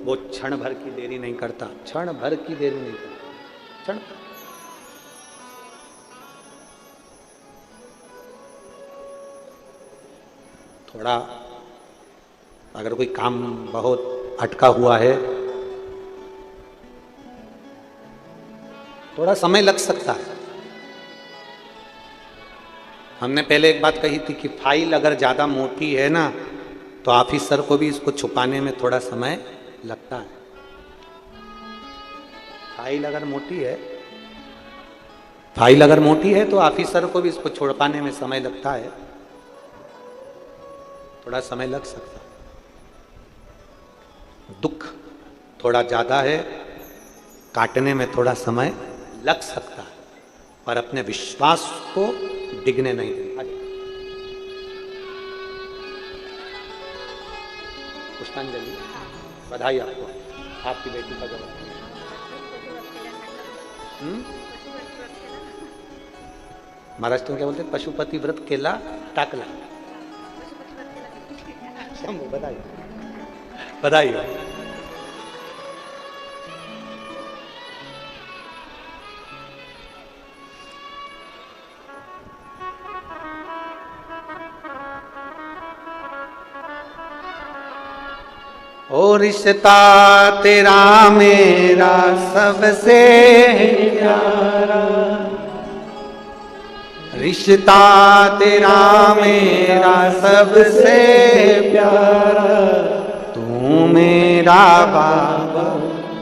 वो क्षण भर की देरी नहीं करता, क्षण भर की देरी नहीं करता, क्षण। थोड़ा अगर कोई काम बहुत अटका हुआ है, थोड़ा समय लग सकता है। हमने पहले एक बात कही थी कि फाइल अगर ज़्यादा मोटी है ना तो ऑफिसर को भी इसको छुपाने में थोड़ा समय लगता है। फाइल अगर मोटी है तो ऑफिसर को भी इसको छुपाने में समय लगता है, थोड़ा समय लग सकता है। दुख थोड़ा ज़्यादा है, काटने में थोड़ा समय लग सकता है, पर अपने विश्वास को डिगने नहीं देना। पुष्पांजलि, बधाई आपको, आपकी बेटी का जवाब। महाराष्ट्र में क्या बोलते हैं? पशुपति व्रत केला टाकला। शंभू बधाई बधाई हो। ओ रिश्ता तेरा मेरा सबसे प्यारा रिश्ता तेरा मेरा सबसे प्यारा तू मेरा बाबा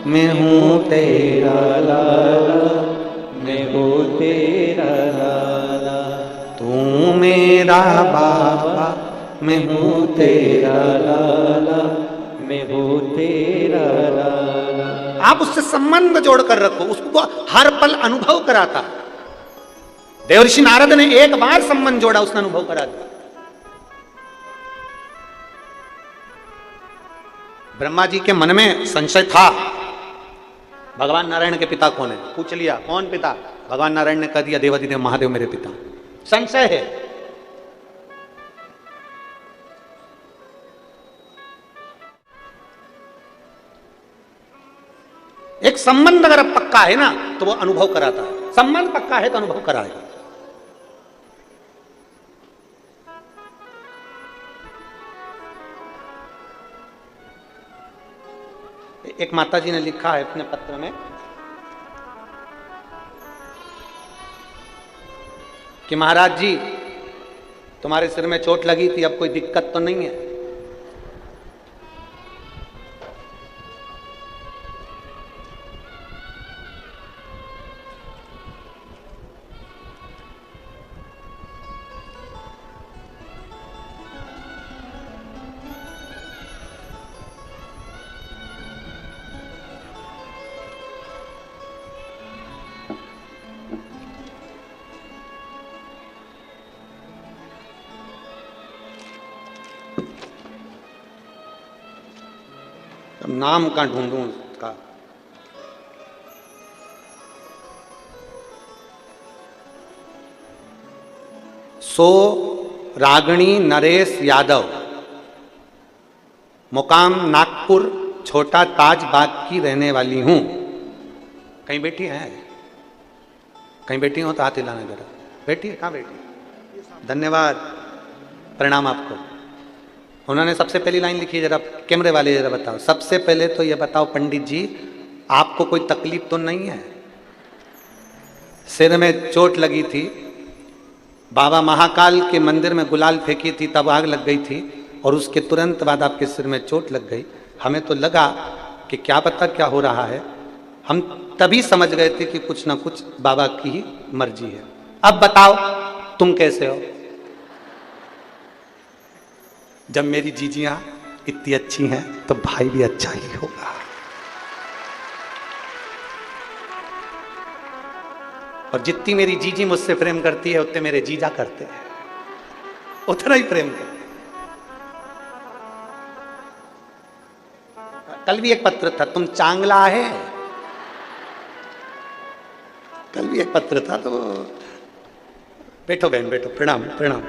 मैं हूँ तेरा लाला मैं हूँ तेरा लाला तू मेरा बाबा मैं हूँ तेरा लाला मैं हूँ तेरा लाला। आप उससे संबंध जोड़कर रखो, उसको हर पल अनुभव कराता। देवर्षि नारद ने एक बार संबंध जोड़ा, उसने अनुभव करा दिया। ब्रह्मा जी के मन में संशय था, भगवान नारायण के पिता कौन है, पूछ लिया कौन पिता, भगवान नारायण ने कह दिया देवाधिदेव महादेव मेरे पिता। संशय है, एक संबंध अगर पक्का है ना तो वो अनुभव कराता है, संबंध पक्का है तो अनुभव कराएगा। एक माता जी ने लिखा है अपने पत्र में कि महाराज जी तुम्हारे सिर में चोट लगी थी, अब कोई दिक्कत तो नहीं है। नाम का ढूंढूं उसका, सो रागणी नरेश यादव, मुकाम नागपुर छोटा ताज बाग की रहने वाली हूं। कहीं बैठी है, कहीं बैठी हो तो हाथ हिलाना जरा। बैठी है, कहाँ बैठी है? धन्यवाद, प्रणाम आपको। उन्होंने सबसे पहली लाइन लिखी, जरा कैमरे वाले जरा बताओ। सबसे पहले तो ये बताओ पंडित जी, आपको कोई तकलीफ तो नहीं है? सिर में चोट लगी थी, बाबा महाकाल के मंदिर में गुलाल फेंकी थी तब आग लग गई थी, और उसके तुरंत बाद आपके सिर में चोट लग गई। हमें तो लगा कि क्या पता क्या हो रहा है, हम तभी समझ गए थे कि कुछ ना कुछ बाबा की ही मर्जी है। अब बताओ तुम कैसे हो? जब मेरी जीजियां इतनी अच्छी हैं तो भाई भी अच्छा ही होगा। और जितनी मेरी जीजी मुझसे प्रेम करती है उतने मेरे जीजा करते हैं, उतना ही प्रेम करते हैं। कल भी एक पत्र था, तुम चांगला है, कल भी एक पत्र था। तो बैठो बहन बैठो, प्रणाम प्रणाम।